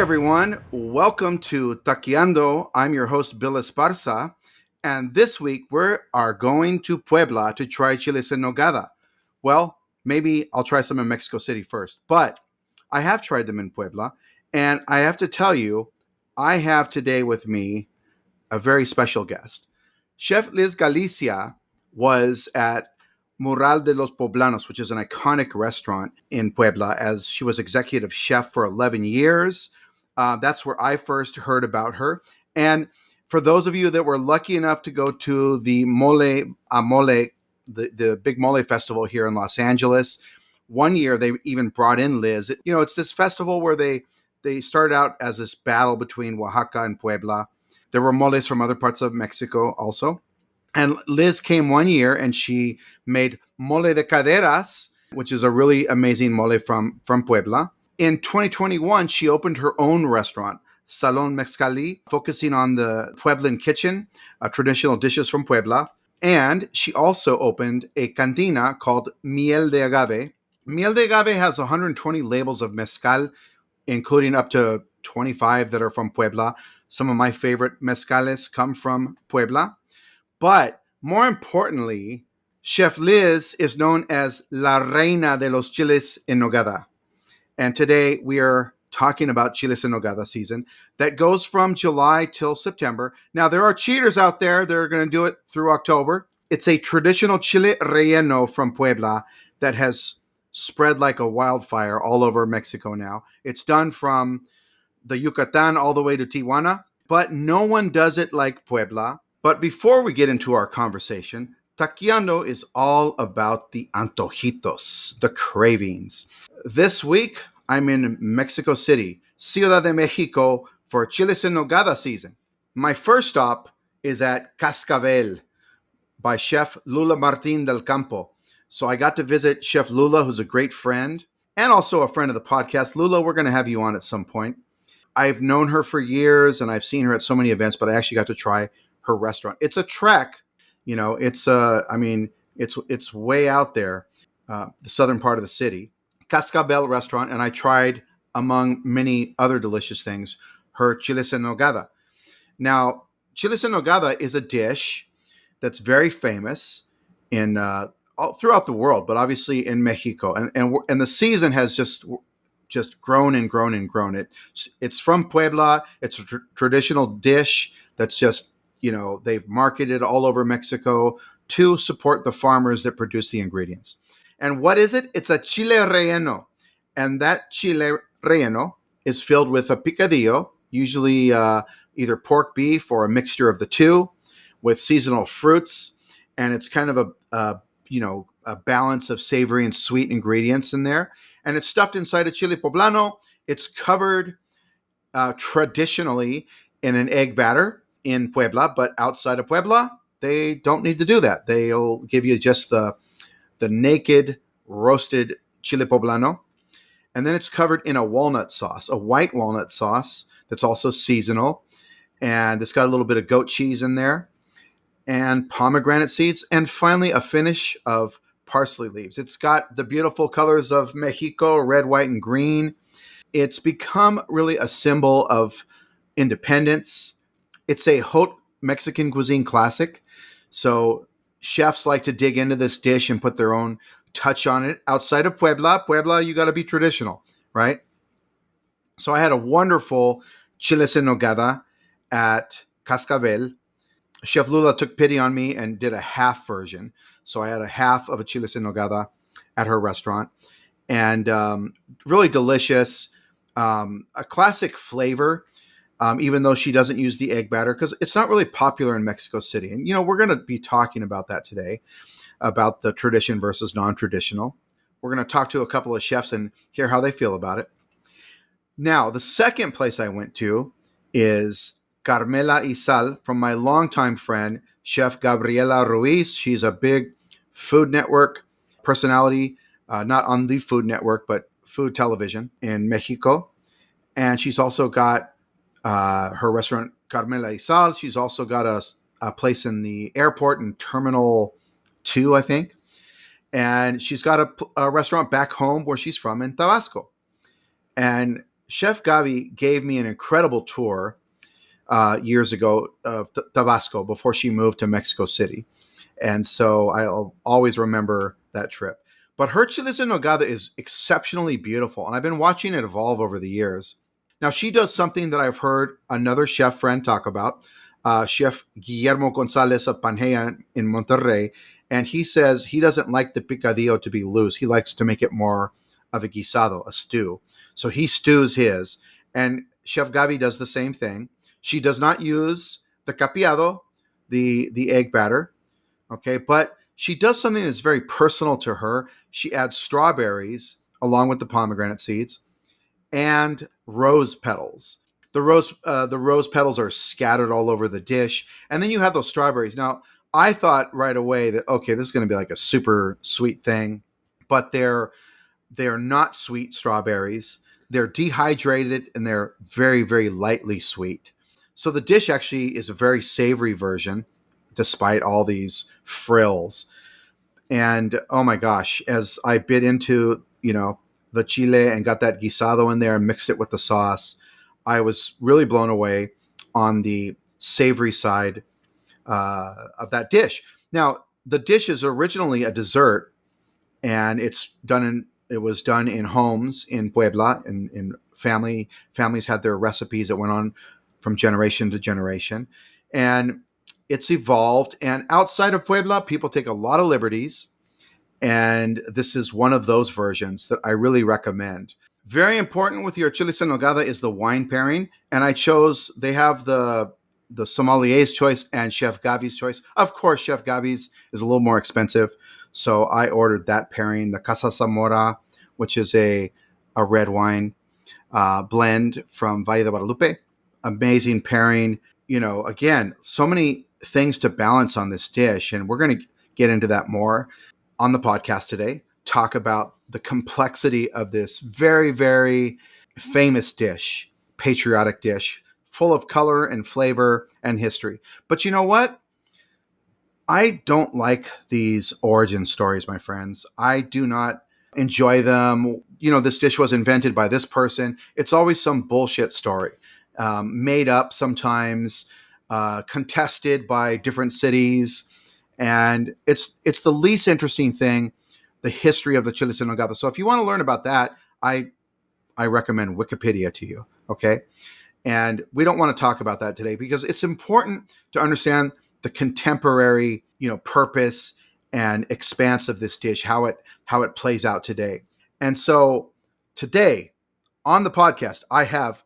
everyone. Welcome to Taqueando. I'm your host, Bill Esparza. And this week we are going to Puebla to try chiles en Nogada. Well, maybe I'll try some in Mexico City first, but I have tried them in Puebla. And I have to tell you, I have today with me a very special guest. Chef Liz Galicia was at Mural de los Poblanos, which is an iconic restaurant in Puebla, as she was executive chef for 11 years. That's where I first heard about her. And for those of you that were lucky enough to go to the the big mole festival here in Los Angeles, one year they even brought in Liz. You know, it's this festival where they started out as this battle between Oaxaca and Puebla. There were moles from other parts of Mexico also. And Liz came one year and she made mole de caderas, which is a really amazing mole from Puebla. In 2021, she opened her own restaurant, Salón Mezcalli, focusing on the Pueblan kitchen, traditional dishes from Puebla. And she also opened a cantina called Miel de Agave. Miel de Agave has 120 labels of mezcal, including up to 25 that are from Puebla. Some of my favorite mezcales come from Puebla. But more importantly, Chef Liz is known as La Reina de los Chiles en Nogada. And today we are talking about chiles en Nogada season that goes from July till September. Now, there are cheaters out there that are going to do it through October. It's a traditional chile relleno from Puebla that has spread like a wildfire all over Mexico now. It's done from the Yucatan all the way to Tijuana, but no one does it like Puebla. But before we get into our conversation, Taqueando is all about the antojitos, the cravings. This week, I'm in Mexico City, Ciudad de Mexico, for chiles en Nogada season. My first stop is at Cascabel by Chef Lula Martin del Campo. So I got to visit Chef Lula, who's a great friend, and also a friend of the podcast. Lula, we're going to have you on at some point. I've known her for years, and I've seen her at so many events, but I actually got to try her restaurant. It's a trek, you know. It's it's way out there, the southern part of the city. Cascabel restaurant, and I tried, among many other delicious things, her chiles en Nogada. Now, chiles en Nogada is a dish that's very famous in all throughout the world, but obviously in Mexico, and the season has just grown and grown and grown. It's from Puebla. It's a traditional dish that's just, you know, they've marketed all over Mexico to support the farmers that produce the ingredients. And what is it? It's a chile relleno. And that chile relleno is filled with a picadillo, usually either pork, beef, or a mixture of the two, with seasonal fruits. And it's kind of a balance of savory and sweet ingredients in there. And it's stuffed inside a chile poblano. It's covered traditionally in an egg batter in Puebla, but outside of Puebla, they don't need to do that. They'll give you just the naked roasted chile poblano. And then it's covered in a walnut sauce, a white walnut sauce that's also seasonal. And it's got a little bit of goat cheese in there and pomegranate seeds. And finally, a finish of parsley leaves. It's got the beautiful colors of Mexico, red, white, and green. It's become really a symbol of independence. It's a haute Mexican cuisine classic. So chefs like to dig into this dish and put their own touch on it. Outside of Puebla, you got to be traditional, right? So I had a wonderful chiles en Nogada at Cascabel. Chef Lula took pity on me and did a half version. So I had a half of a chiles en Nogada at her restaurant. And really delicious, a classic flavor. Even though she doesn't use the egg batter, because it's not really popular in Mexico City. And, you know, we're going to be talking about that today, about the tradition versus non-traditional. We're going to talk to a couple of chefs and hear how they feel about it. Now, the second place I went to is Carmela y Sal from my longtime friend, Chef Gabriela Ruiz. She's a big Food Network personality, not on the Food Network, but food television in Mexico. And she's also got her restaurant, Carmela y Sal. She's also got a place in the airport in Terminal 2, I think. And she's got a restaurant back home where she's from in Tabasco. And Chef Gavi gave me an incredible tour years ago of Tabasco before she moved to Mexico City. And so I'll always remember that trip. But her chiles en nogada is exceptionally beautiful, and I've been watching it evolve over the years. Now, she does something that I've heard another chef friend talk about, Chef Guillermo Gonzalez of Panjea in Monterrey, and he says he doesn't like the picadillo to be loose. He likes to make it more of a guisado, a stew. So he stews his, and Chef Gavi does the same thing. She does not use the capeado, the egg batter, okay, but she does something that's very personal to her. She adds strawberries along with the pomegranate seeds and rose petals. The rose petals are scattered all over the dish, and then you have those strawberries. Now, I thought right away that okay, this is going to be like a super sweet thing, but they're not sweet strawberries. They're dehydrated and they're very, very lightly sweet. So the dish actually is a very savory version, despite all these frills. And oh my gosh, as I bit into, the chile and got that guisado in there and mixed it with the sauce, I was really blown away on the savory side of that dish. Now, the dish is originally a dessert, and it was done in homes in Puebla, and in families had their recipes that went on from generation to generation, and it's evolved. And outside of Puebla, people take a lot of liberties, and this is one of those versions that I really recommend. Very important with your chiles en nogada is the wine pairing, and they have the sommelier's choice and Chef Gavi's choice. Of course, Chef Gavi's is a little more expensive, so I ordered that pairing, the Casa Zamora, which is a red wine blend from Valle de Guadalupe. Amazing pairing. Again, so many things to balance on this dish, and we're going to get into that more on the podcast today. Talk about the complexity of this very, very famous dish, patriotic dish, full of color and flavor and history. But you know what? I don't like these origin stories, my friends. I do not enjoy them. This dish was invented by this person. It's always some bullshit story, made up sometimes, contested by different cities. And it's the least interesting thing, the history of the chiles en nogada. So if you want to learn about that, I recommend Wikipedia to you, okay? And we don't want to talk about that today because it's important to understand the contemporary, purpose and expanse of this dish, how it plays out today. And so today on the podcast, I have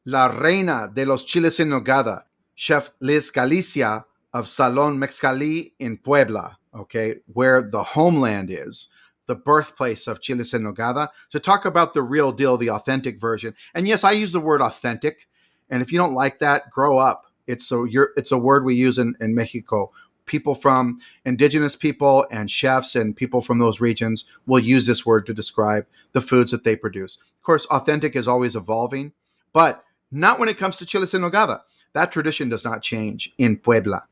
La Reina de los Chiles en Nogada, Chef Liz Galicia of Salón Mezcalli in Puebla, okay, where the homeland is, the birthplace of chiles en nogada, to talk about the real deal, the authentic version. And yes, I use the word authentic. And if you don't like that, grow up. It's a word we use in Mexico. People from indigenous people and chefs and people from those regions will use this word to describe the foods that they produce. Of course, authentic is always evolving, but not when it comes to chiles en nogada. That tradition does not change in Puebla.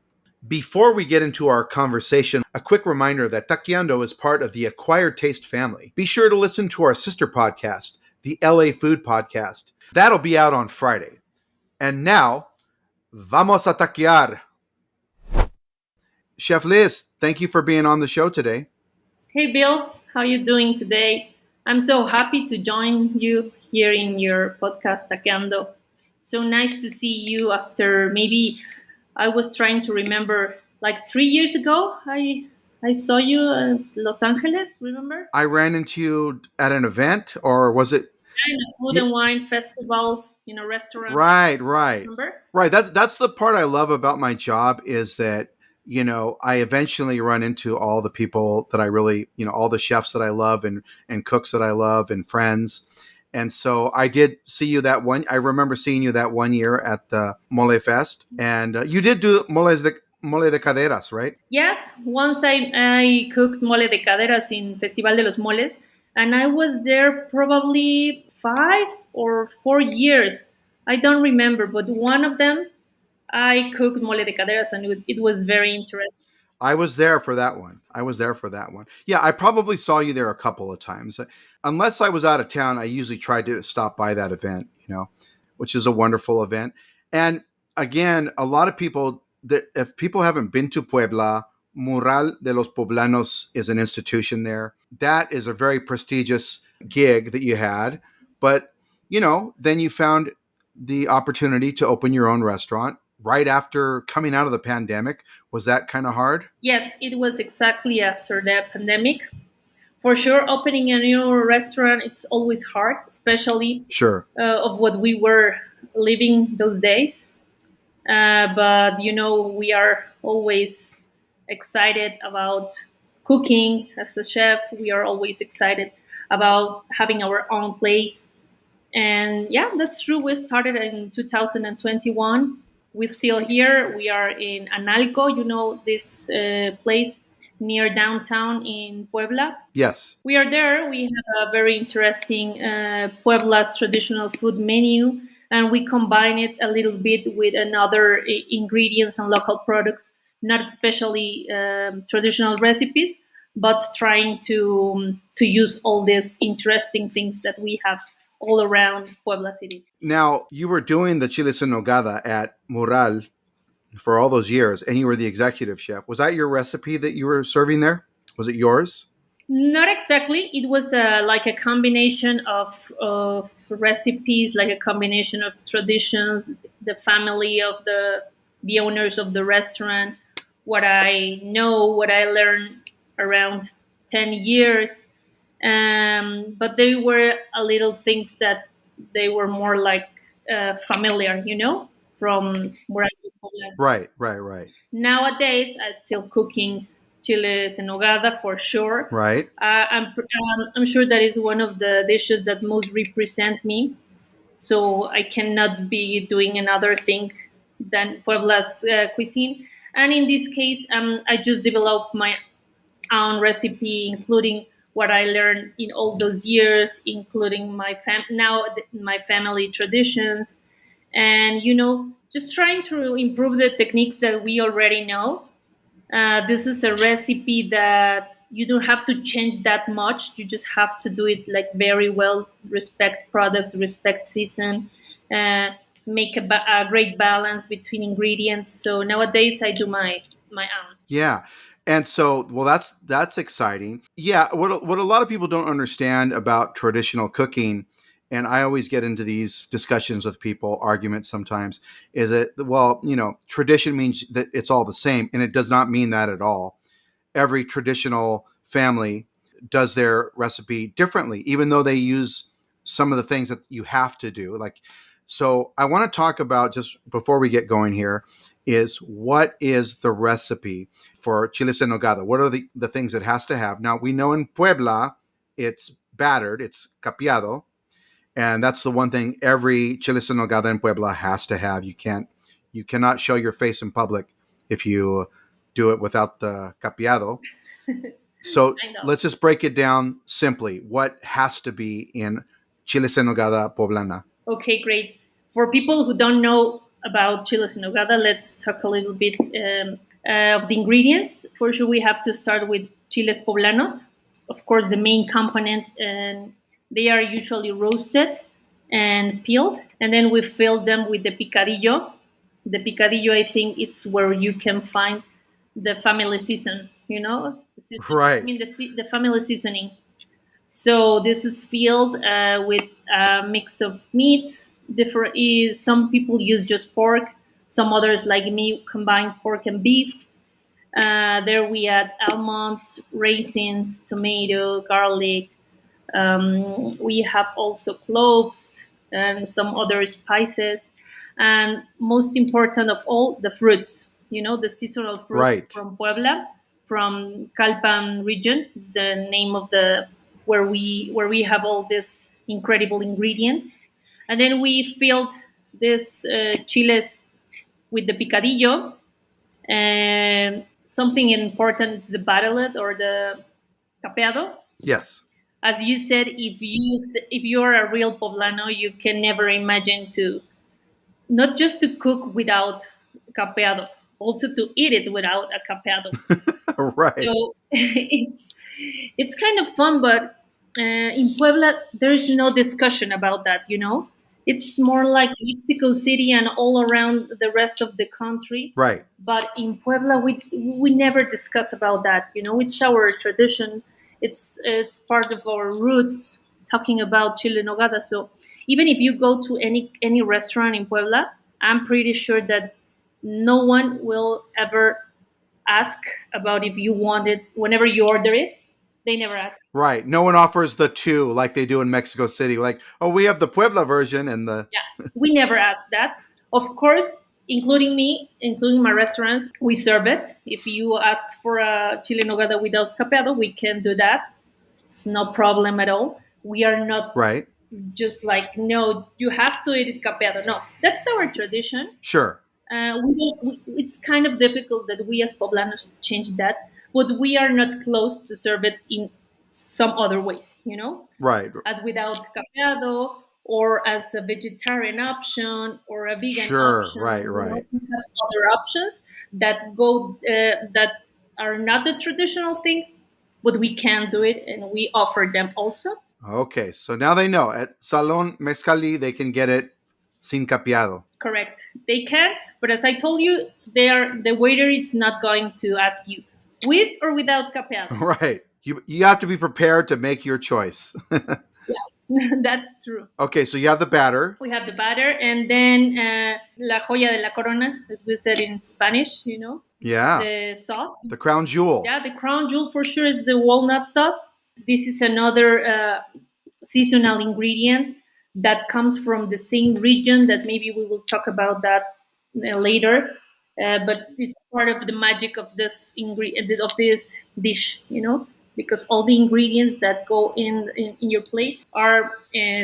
Before we get into our conversation, a quick reminder that Taqueando is part of the Acquired Taste family. Be sure to listen to our sister podcast, the LA Food Podcast. That'll be out on Friday. And now, vamos a taquear. Chef Liz, thank you for being on the show today. Hey Bill, how are you doing today? I'm so happy to join you here in your podcast Taqueando. So nice to see you after maybe I was trying to remember like 3 years ago. I saw you in Los Angeles, remember? I ran into you at an event, or was it? In a food and wine festival in a restaurant. Right. Remember? Right. That's the part I love about my job is that, I eventually run into all the people that I really, all the chefs that I love and cooks that I love and friends. And so I did see you I remember seeing you that 1 year at the Mole Fest. And you did do mole de caderas, right? Yes. Once I cooked mole de caderas in Festival de los Moles, and I was there probably 5 or 4 years. I don't remember, but one of them I cooked mole de caderas, and it was very interesting. I was there for that one. I was there for that one. Yeah, I probably saw you there a couple of times. Unless I was out of town, I usually tried to stop by that event, which is a wonderful event. And again, a lot of people that if people haven't been to Puebla, Mural de los Poblanos is an institution there. That is a very prestigious gig that you had. But, then you found the opportunity to open your own restaurant right after coming out of the pandemic. Was that kind of hard? Yes, it was exactly after the pandemic. For sure, opening a new restaurant, it's always hard, especially Sure. of what we were living those days. But we are always excited about cooking as a chef. We are always excited about having our own place. And yeah, that's true. We started in 2021. We're still here. We are in Analco, this place near downtown in Puebla. Yes. We are there. We have a very interesting Puebla's traditional food menu, and we combine it a little bit with another ingredients and local products, not especially traditional recipes, but trying to use all these interesting things that we have all around Puebla City. Now, you were doing the chiles en nogada at Mural for all those years, and you were the executive chef. Was that your recipe that you were serving there? Was it yours? Not exactly. It was like a combination of recipes, like a combination of traditions, the family of the owners of the restaurant, what I know, what I learned around 10 years. But they were a little things that they were more like familiar, from where I was. Right. Nowadays, I'm still cooking chiles en nogada for sure. Right. I'm sure that is one of the dishes that most represent me. So I cannot be doing another thing than Puebla's cuisine. And in this case, I just developed my own recipe, including what I learned in all those years, including my family traditions, and just trying to improve the techniques that we already know. This is a recipe that you don't have to change that much. You just have to do it like very well. Respect products, respect season, uh, make a great balance between ingredients. So nowadays I do my own. Yeah. And so, well, that's exciting. Yeah, what a lot of people don't understand about traditional cooking, and I always get into these discussions with people, arguments sometimes, is that, well, tradition means that it's all the same, and it does not mean that at all. Every traditional family does their recipe differently, even though they use some of the things that you have to do. So I want to talk about, just before we get going here, is what is the recipe for chiles en nogada? What are the things it has to have? Now, we know in Puebla, it's battered, it's capeado, and that's the one thing every chiles en nogada in Puebla has to have. You cannot show your face in public if you do it without the capeado. So let's just break it down simply. What has to be in chiles en nogada poblana? Okay, great. For people who don't know about chiles en nogada, let's talk a little bit of the ingredients. For sure, we have to start with chiles poblanos. Of course, the main component, and they are usually roasted and peeled, and then we fill them with the picadillo. The picadillo, I think, it's where you can find the family season. Right? I mean, the family seasoning. So this is filled with a mix of meats. Some people use just pork. Some others, like me, combine pork and beef. There we add almonds, raisins, tomato, garlic. We have also cloves and some other spices. And most important of all, the fruits. The seasonal fruits Right. from Puebla, from Calpan region. Is the name of where we have all these incredible ingredients. And then we filled this chiles with the picadillo. And something important is the battelet or the capeado. Yes. As you said, if you are a real poblano, you can never imagine to not just to cook without capeado also to eat it without a capeado. Right. So it's kind of fun, but in Puebla there is no discussion about that. It's more like Mexico City and all around the rest of the country. Right. But in Puebla, we never discuss about that. It's our tradition. It's part of our roots. Talking about chile nogada. So even if you go to any restaurant in Puebla, I'm pretty sure that no one will ever ask about if you want it whenever you order it. They never ask. Right. No one offers the two like they do in Mexico City. Like, oh, we have the Puebla version and the. Yeah, we never ask that. Of course, including me, including my restaurants, we serve it. If you ask for a chile nogada without capeado, we can do that. It's no problem at all. We are not Right. just like, no, you have to eat it capeado. No, that's our tradition. Sure. It's kind of difficult that we as Poblanos change that, but we are not close to serve it in some other ways, Right. as without capeado or as a vegetarian option or a vegan Sure. option. Right. Right. We have other options that are not the traditional thing, but we can do it and we offer them also. Okay. So now they know at Salón Mezcalli, they can get it sin capeado. Correct. They can, but as I told you, the waiter is not going to ask you with or without capeado. Right. You have to be prepared to make your choice. That's true. Okay, so you have the batter. We have the batter, and then la joya de la corona, as we said in Spanish, Yeah. the sauce. The crown jewel. Yeah, the crown jewel for sure is the walnut sauce. This is another seasonal ingredient that comes from the same region that maybe we will talk about that later. But it's part of the magic of this of this dish, because all the ingredients that go in your plate are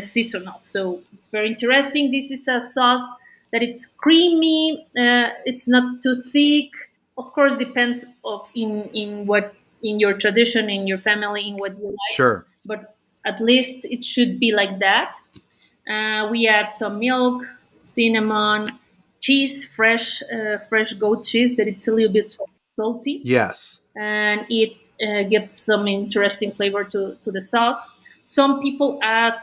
seasonal. So it's very interesting. This is a sauce that it's creamy. It's not too thick. Of course, depends of in what in your tradition, in your family, in what you like. Sure. But at least it should be like that. We add some milk, cinnamon, cheese, fresh goat cheese that it's a little bit salty. Yes. And it gives some interesting flavor to the sauce. Some people add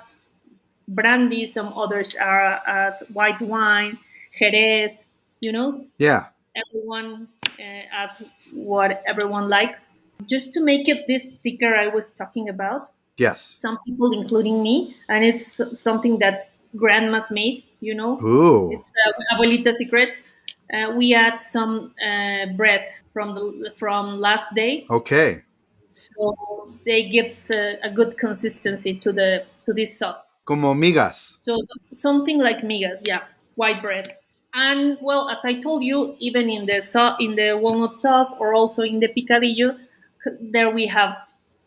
brandy, some others add white wine, Jerez, Yeah. Everyone add what everyone likes. Just to make it this thicker I was talking about, Yes. some people, including me, and it's something that grandma's made, Ooh. It's abuelita secret. We add some bread from last day. Okay. So they gives a good consistency to this sauce. Como migas. So something like migas, yeah, white bread. And well, as I told you, even in the walnut sauce or also in the picadillo, there we have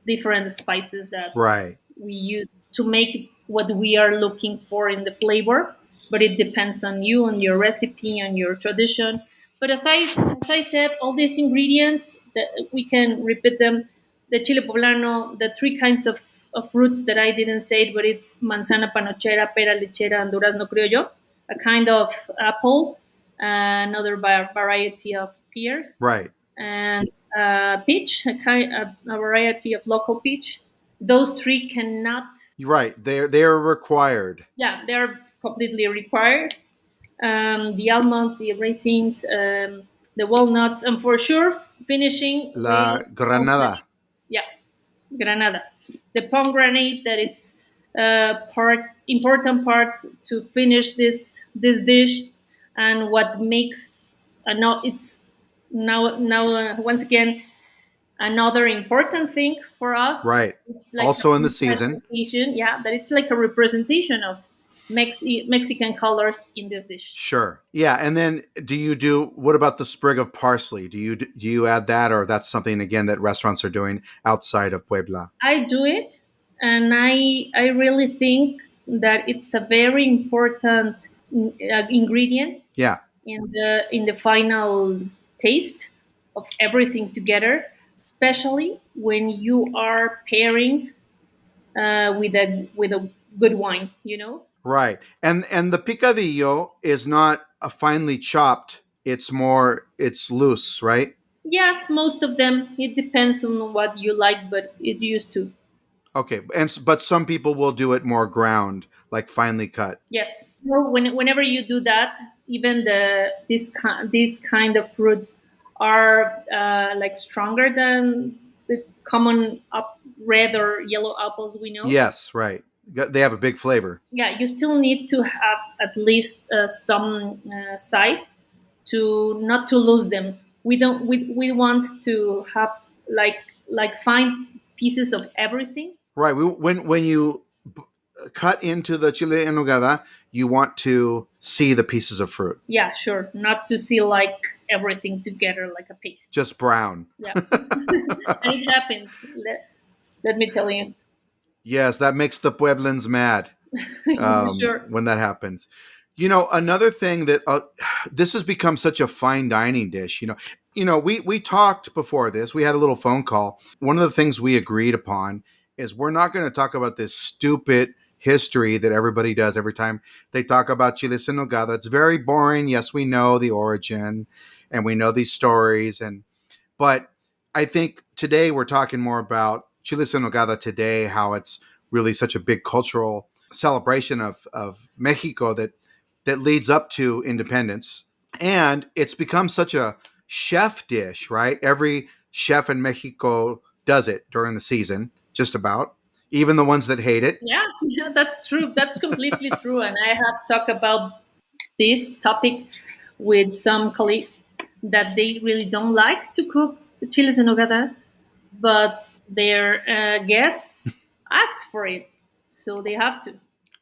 different spices that Right. we use to make what we are looking for in the flavor. But it depends on you, on your recipe, on your tradition. But as I said, all these ingredients that we can repeat them. The chile poblano, the three kinds of fruits that I didn't say, but it's manzana panochera, pera lechera, and durazno criollo, a kind of apple, another variety of pears, Right. and peach, a variety of local peach. Those three cannot. Right. They're required. Yeah, they're completely required. The almonds, the raisins, the walnuts, and for sure finishing La granada. Yeah, granada. The pomegranate that it's important part to finish this dish, and what makes now it's now once again another important thing for us. Right. It's like Also in the season. Yeah, that it's like a representation of Mexican colors in this dish. Sure. Yeah, and then what about the sprig of parsley? Do you add that, or that's something again that restaurants are doing outside of Puebla? I do it, and I really think that it's a very important ingredient. Yeah. In the final taste of everything together, especially when you are pairing with a good wine. Right. And the picadillo is not a finely chopped. it's loose, right? Yes, most of them. It depends on what you like, but it used to. Okay, but some people will do it more ground, like finely cut. Yes. Well, whenever you do that, even these kind of fruits are like stronger than the common red or yellow apples we know. Yes, right. They have a big flavor. Yeah, you still need to have at least some size to not to lose them. We want to have like fine pieces of everything. Right. When you cut into the chile en nogada, you want to see the pieces of fruit. Yeah, sure. Not to see like everything together like a paste. Just brown. Yeah. And it happens. Let me tell you. Yes, that makes the Pueblans mad Sure. when that happens. Another thing that this has become such a fine dining dish. We talked before this. We had a little phone call. One of the things we agreed upon is we're not going to talk about this stupid history that everybody does every time they talk about chiles en nogada. It's very boring. Yes, we know the origin and we know these stories, but I think today we're talking more about chiles en nogada today, how it's really such a big cultural celebration of Mexico that leads up to independence. And it's become such a chef dish, right? Every chef in Mexico does it during the season, just about, even the ones that hate it. Yeah, yeah, that's true. That's completely true. And I have talked about this topic with some colleagues that they really don't like to cook the chiles en nogada, but their guests asked for it, so they have to.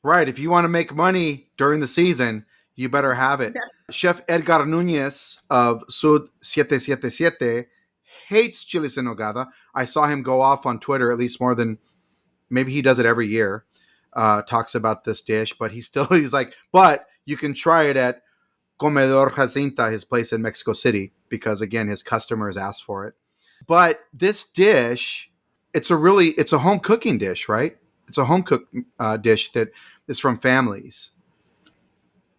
Right. If you want to make money during the season, you better have it. That's Chef Edgar Nunez of Sud 777 hates chiles en nogada. I saw him go off on Twitter at least more than maybe he does it every year. Talks about this dish, but he's like, but you can try it at Comedor Jacinta, his place in Mexico City, because again, his customers asked for it. But this dish, it's a home cooking dish, right? It's a home cooked dish that is from families.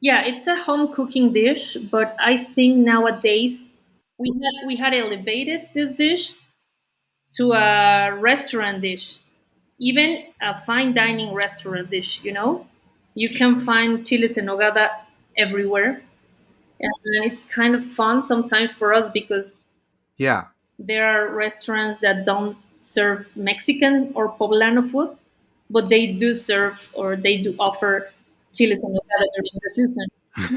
Yeah, it's a home cooking dish, but I think nowadays we had elevated this dish to a restaurant dish, even a fine dining restaurant dish. You can find chiles en nogada everywhere, and it's kind of fun sometimes for us because Yeah. there are restaurants that don't serve Mexican or poblano food, but they do serve or they do offer chiles en nogada during the season.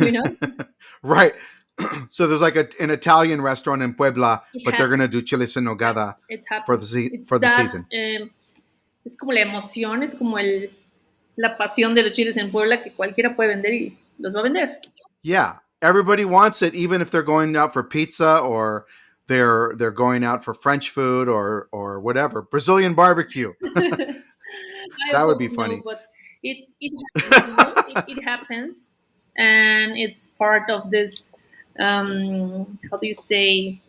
You know, Right. So there's like an Italian restaurant in Puebla, it but they're happens. gonna do chiles en nogada It for happens. It's for the that. season. Es como la emoción, es como la pasión de los chiles en Puebla que cualquiera puede vender y los va a vender. Yeah, everybody wants it, even if they're going out for pizza or they're going out for French food or whatever, Brazilian barbecue. I That would hope be no, funny. but it happens. It happens, and it's part of this. How do you say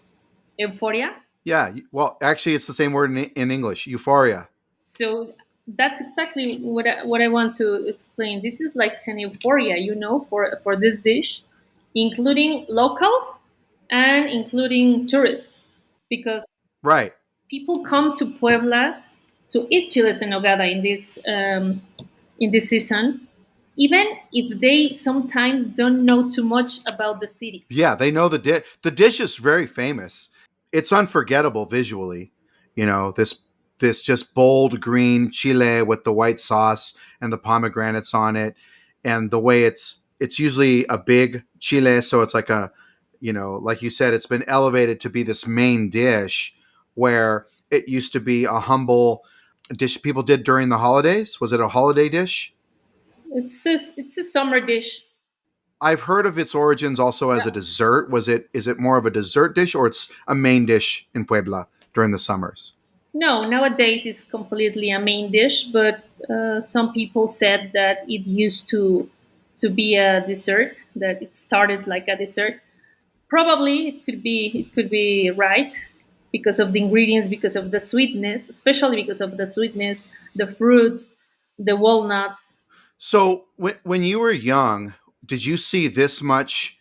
euphoria? Yeah. Well, actually, it's the same word in English, euphoria. So that's exactly what I want to explain. This is like an euphoria, for this dish, including locals and including tourists, because Right. people come to Puebla to eat chiles en nogada in this season, even if they sometimes don't know too much about the city. Yeah, they know the dish. The dish is very famous. It's unforgettable visually. This just bold green chile with the white sauce and the pomegranates on it, and the way it's usually a big chile, so it's like like you said, it's been elevated to be this main dish where it used to be a humble dish people did during the holidays. Was it a holiday dish? It's a summer dish. I've heard of its origins also as a dessert. Is it more of a dessert dish or it's a main dish in Puebla during the summers? No, nowadays it's completely a main dish, but some people said that it used to be a dessert, that it started like a dessert. Probably it could be right because of the ingredients, because of the sweetness, especially because of the sweetness, the fruits, the walnuts. So when you were young, did you see this much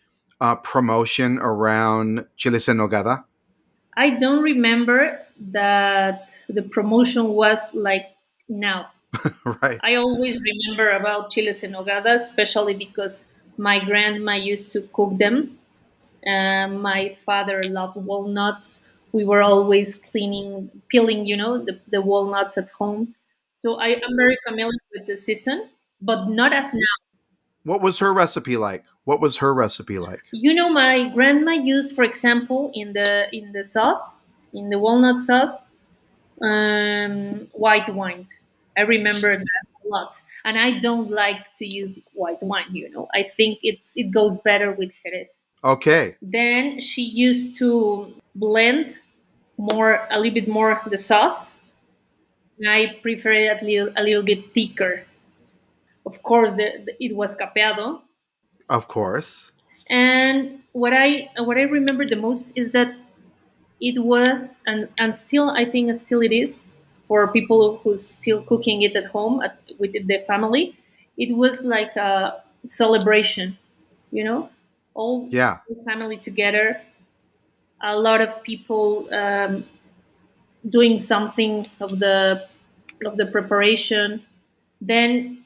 promotion around Chiles en Nogada? I don't remember that the promotion was like now. Right. I always remember about chiles en nogada, especially because my grandma used to cook them. My father loved walnuts. We were always peeling, the walnuts at home. So I am very familiar with the season, but not as now. What was her recipe like? What was her recipe like? My grandma used, for example, in the sauce, in the walnut sauce, white wine. I remember that a lot, and I don't like to use white wine. I think it goes better with Jerez. Okay. Then she used to blend a little bit more the sauce. I prefer it a little bit thicker. Of course, it was capeado. Of course. And what I remember the most is that it was, and still I think still it is, for people who's still cooking it at home with the family. It was like a celebration, you know, all Yeah. the family together, a lot of people doing something of the preparation. Then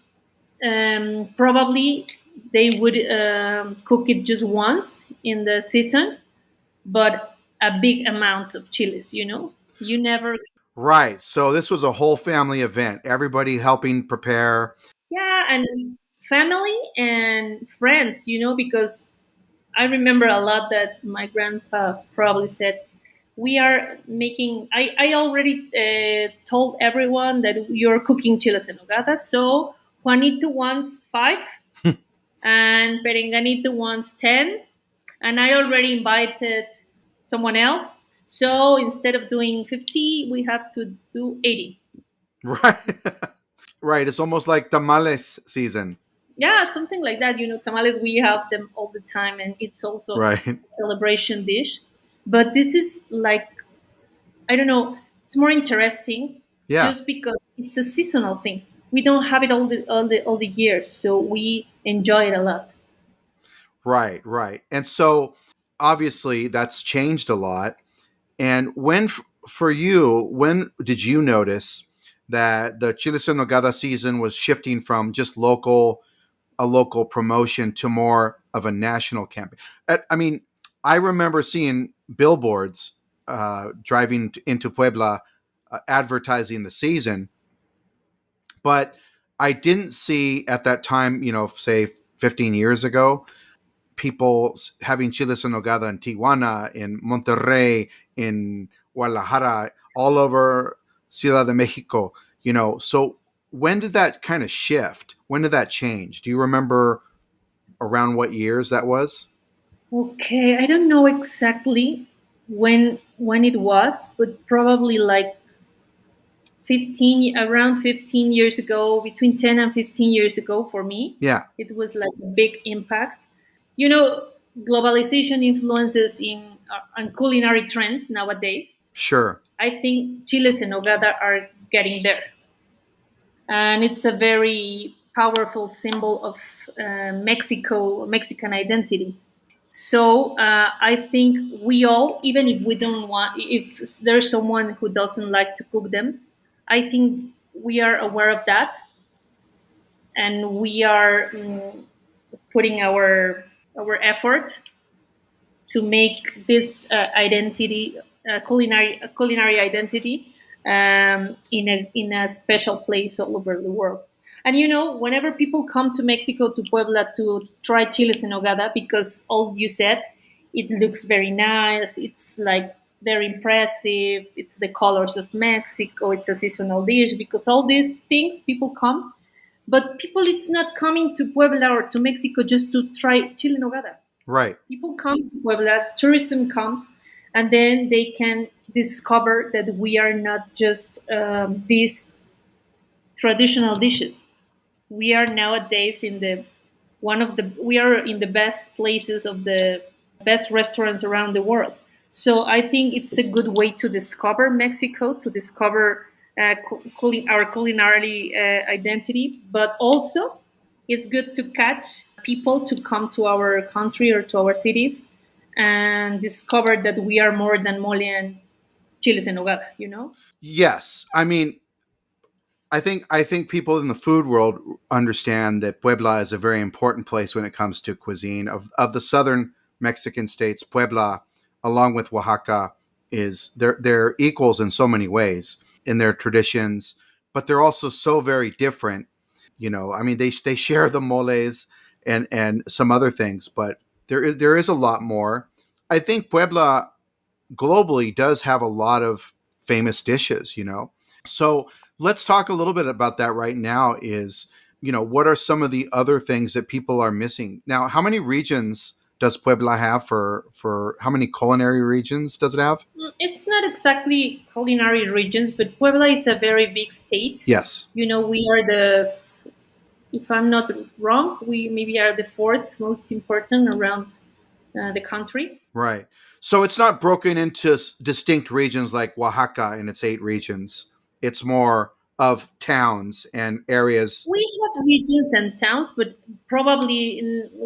probably they would cook it just once in the season, but a big amount of chilies. You never. Right. So this was a whole family event. Everybody helping prepare. Yeah, and family and friends, because I remember a lot that my grandpa probably said, we are making, I already told everyone that you're cooking chiles en nogada, so Juanito wants 5 and Perenganito wants 10, and I already invited someone else. So instead of doing 50, we have to do 80. Right. Right. It's almost like tamales season. Yeah, something like that. Tamales, we have them all the time, and it's also Right. a celebration dish. But this is like, I don't know, it's more interesting Yeah. just because it's a seasonal thing. We don't have it all the year, so we enjoy it a lot. Right. Right. And so obviously that's changed a lot. And for you, when did you notice that the Chiles en Nogada season was shifting from just a local promotion to more of a national campaign? I mean, I remember seeing billboards driving into Puebla advertising the season, but I didn't see at that time, say 15 years ago, people having chiles en nogada in Tijuana, in Monterrey, in Guadalajara, all over Ciudad de Mexico. So when did that kind of shift? When did that change? Do you remember around what years that was? Okay, I don't know exactly when it was, but probably like around 15 years ago, between 10 and 15 years ago for me. Yeah, It was like a big impact. You know, globalization influences on culinary trends nowadays. sure. I think chiles en nogada are getting there. And it's a very powerful symbol of Mexican identity. So I think we all, even if we don't want, if there's someone who doesn't like to cook them, I think we are aware of that, and we are putting our effort to make this identity, culinary identity, in a special place all over the world. And whenever people come to Mexico, to Puebla, to try chiles en nogada, because all you said, it looks very nice. It's like very impressive. It's the colors of Mexico. It's a seasonal dish. Because all these things, people come, but people, it's not coming to Puebla or to Mexico just to try chile en nogada. Right. People come to Puebla, tourism comes, and then they can discover that we are not just these traditional dishes. We are nowadays we are in the best places of the best restaurants around the world. So I think it's a good way to discover Mexico, to discover our culinary identity, but also it's good to catch people to come to our country or to our cities and discover that we are more than mole and chiles and nogada, you know? Yes, I mean, I think people in the food world understand that Puebla is a very important place when it comes to cuisine. Of the southern Mexican states, Puebla, along with Oaxaca, is they're equals in so many ways in their traditions, but they're also so very different. I mean, they share the moles and some other things, but there is a lot more. I think Puebla globally does have a lot of famous dishes. So let's talk a little bit about that right now is, what are some of the other things that people are missing? Now, how many regions does Puebla have for how many culinary regions does it have? It's not exactly culinary regions, but Puebla is a very big state. Yes. We are if I'm not wrong, we maybe are the fourth most important around the country. Right. So it's not broken into distinct regions like Oaxaca and its 8 regions. It's more of towns and areas. We have regions and towns, but probably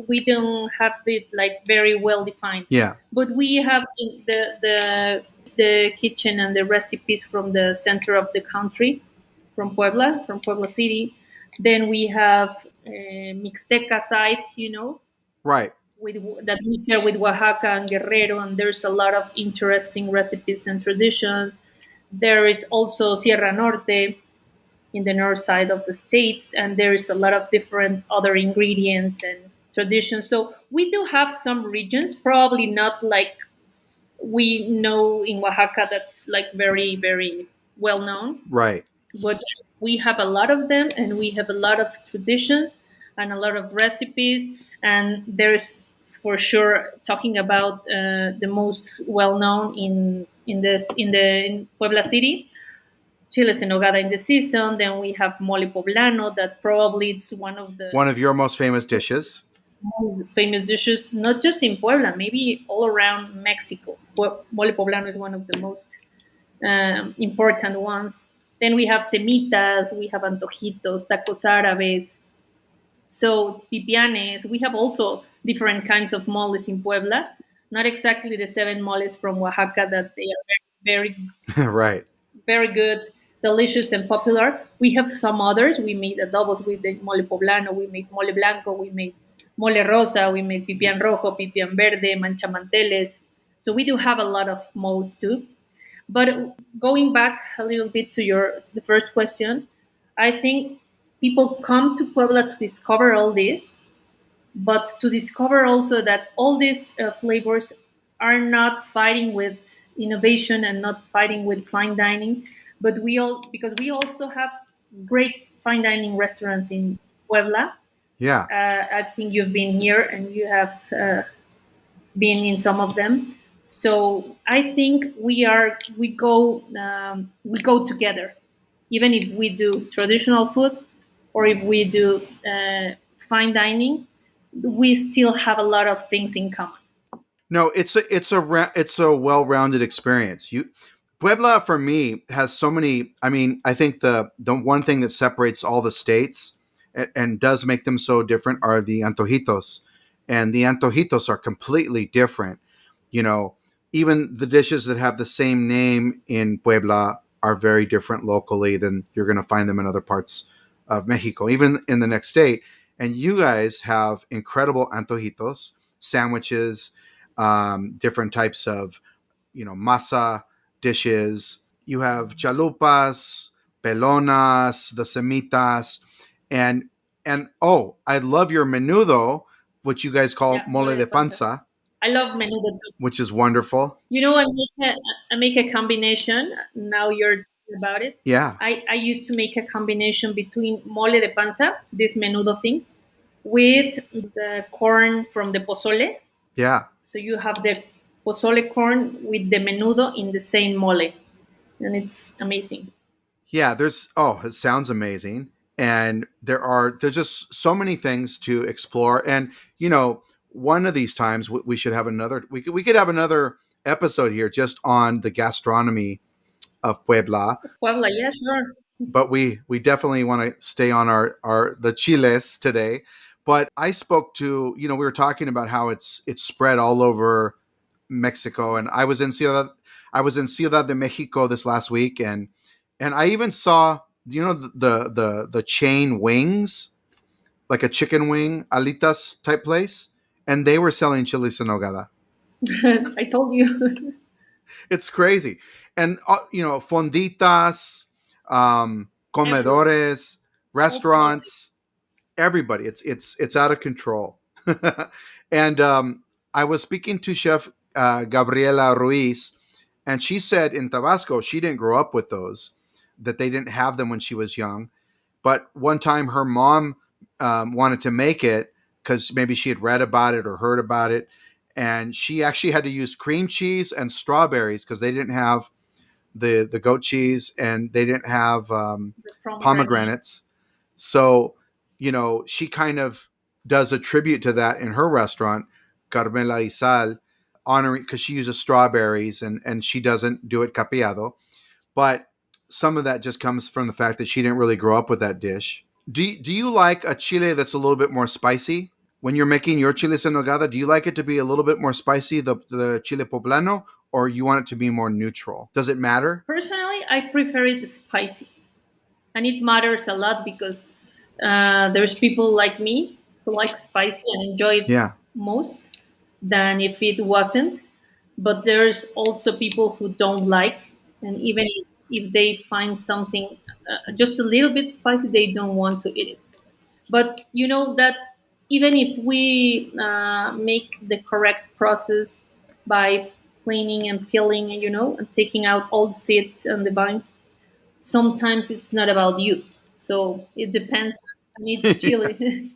we don't have it like very well defined. Yeah. But we have the kitchen and the recipes from the center of the country, from Puebla City. Then we have Mixteca side, Right. with that we share with Oaxaca and Guerrero, and there's a lot of interesting recipes and traditions. There is also Sierra Norte in the north side of the states, and there is a lot of different other ingredients and traditions. So we do have some regions, probably not like we know in Oaxaca, that's like very, very well known. Right. But we have a lot of them, and we have a lot of traditions and a lot of recipes. And there's for sure talking about the most well known in Puebla City, Chiles and Nogada in the season. Then we have mole poblano, that probably it's one of your most famous dishes. famous dishes, not just in Puebla, maybe all around Mexico. Mole poblano is one of the most important ones. Then we have semitas, we have antojitos, tacos árabes, so pipianes. We have also different kinds of moles in Puebla. Not exactly the 7 moles from Oaxaca that they are very, Right. very good, delicious, and popular. We have some others. We made adobos with the mole poblano. We made mole blanco. We made mole rosa. We made pipián rojo, pipián verde, manchamanteles. So we do have a lot of moles too. But going back a little bit to the first question, I think people come to Puebla to discover all this, but to discover also that all these flavors are not fighting with innovation and not fighting with fine dining, but because we also have great fine dining restaurants in Puebla. Yeah. I think you've been here and you have been in some of them. So I think we go together, even if we do traditional food or if we do fine dining, we still have a lot of things in common. No, it's a well-rounded experience. Puebla for me has so many. I mean, I think the one thing that separates all the states and does make them so different are the antojitos, and the antojitos are completely different. You know, even the dishes that have the same name in Puebla are very different locally than you're going to find them in other parts of Mexico, even in the next state. And you guys have incredible antojitos, sandwiches, different types of, masa dishes. You have chalupas, pelonas, the semitas, and oh, I love your menudo, which you guys call Yeah, mole de panza, I love menudo too. which is wonderful. I make a combination. Now you're talking about it. Yeah, I used to make a combination between mole de panza, this menudo thing, with the corn from the pozole. yeah, So you have the pozole corn with the menudo in the same mole, and it's amazing. yeah. It sounds amazing, and there's just so many things to explore. And one of these times we should have another. We could have another episode here just on the gastronomy of Puebla. Puebla, yeah, sure. But we definitely want to stay on our the chiles today. But I spoke to, we were talking about how it's spread all over Mexico, and I was in Ciudad de Mexico this last week, and I even saw, the chain wings, like a chicken wing alitas type place, and they were selling chiles en nogada. I told you. It's crazy. And fonditas, Everywhere, comedores, all places. restaurants, everybody. It's out of control. And I was speaking to Chef Gabriela Ruiz, and she said in Tabasco she didn't grow up with those, that they didn't have them when she was young. But one time her mom wanted to make it because maybe she had read about it or heard about it, and she actually had to use cream cheese and strawberries because they didn't have the goat cheese, and they didn't have The pomegranate. pomegranates. So, she kind of does a tribute to that in her restaurant, Carmela y Sal, honoring, because she uses strawberries, and she doesn't do it capeado. But some of that just comes from the fact that she didn't really grow up with that dish. Do you like a chile that's a little bit more spicy? When you're making your chiles en nogada, do you like it to be a little bit more spicy, the chile poblano, or you want it to be more neutral? Does it matter? Personally, I prefer it spicy, and it matters a lot because there's people like me who like spicy and enjoy it Yeah. most than if it wasn't. But there's also people who don't like, and even if they find something just a little bit spicy, they don't want to eat it. But you know that even if we make the correct process by cleaning and peeling, and taking out all the seeds and the vines, sometimes it's not about you. So it depends on each chili.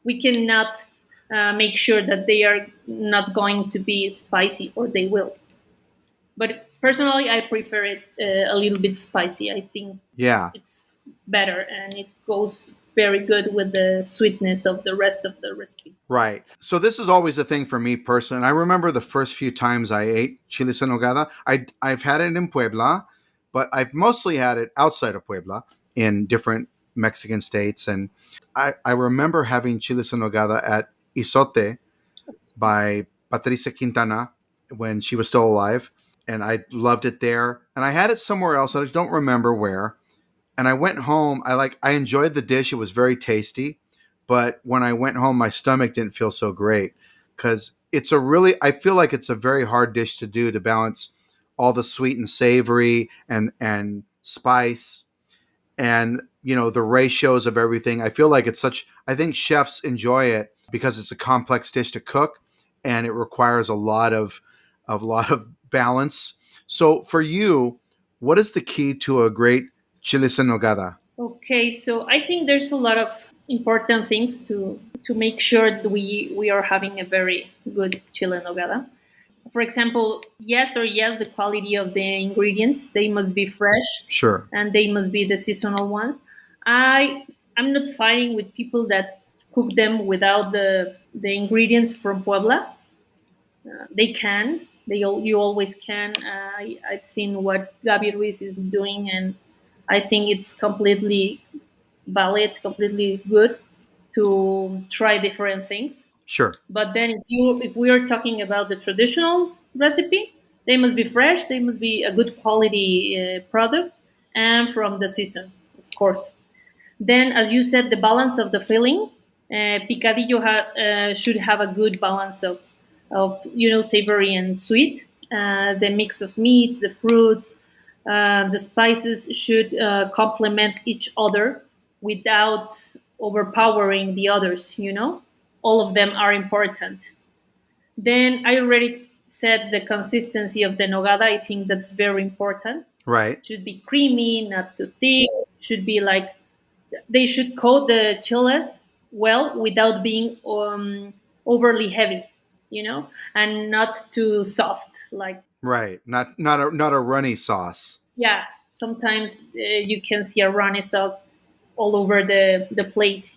We cannot make sure that they are not going to be spicy, or they will. But personally, I prefer it a little bit spicy. I think Yeah. it's better, and it goes very good with the sweetness of the rest of the recipe. Right. So this is always a thing for me personally. I remember the first few times I ate chiles en nogada. I've had it in Puebla, but I've mostly had it outside of Puebla in different Mexican states. And I remember having chiles en nogada at Isote by Patricia Quintana when she was still alive. And I loved it there. And I had it somewhere else. I don't remember where. And I went home. I enjoyed the dish. It was very tasty. But when I went home, my stomach didn't feel so great because I feel like it's a very hard dish to do, to balance all the sweet and savory and spice, and the ratios of everything. I think chefs enjoy it because it's a complex dish to cook, and it requires a lot of balance. So for you, what is the key to a great chiles en nogada? Okay, so I think there's a lot of important things to make sure that we are having a very good chile nogada. For example, yes, the quality of the ingredients, they must be fresh, Sure. and they must be the seasonal ones. I'm not fighting with people that cook them without the ingredients from Puebla. They can. You always can. I've seen what Gabi Ruiz is doing, and I think it's completely valid, completely good to try different things. Sure. But then, if we are talking about the traditional recipe, they must be fresh. They must be a good quality product, and from the season, of course. Then, as you said, the balance of the filling, picadillo should have a good balance of savory and sweet. The mix of meats, the fruits, the spices should complement each other without overpowering the others. All of them are important. Then I already said the consistency of the nogada. I think that's very important. Right. Should be creamy, not too thick. Should be like they should coat the chiles well without being overly heavy, and not too soft. Like, Right. Not a runny sauce. yeah, sometimes you can see a runny sauce all over the plate.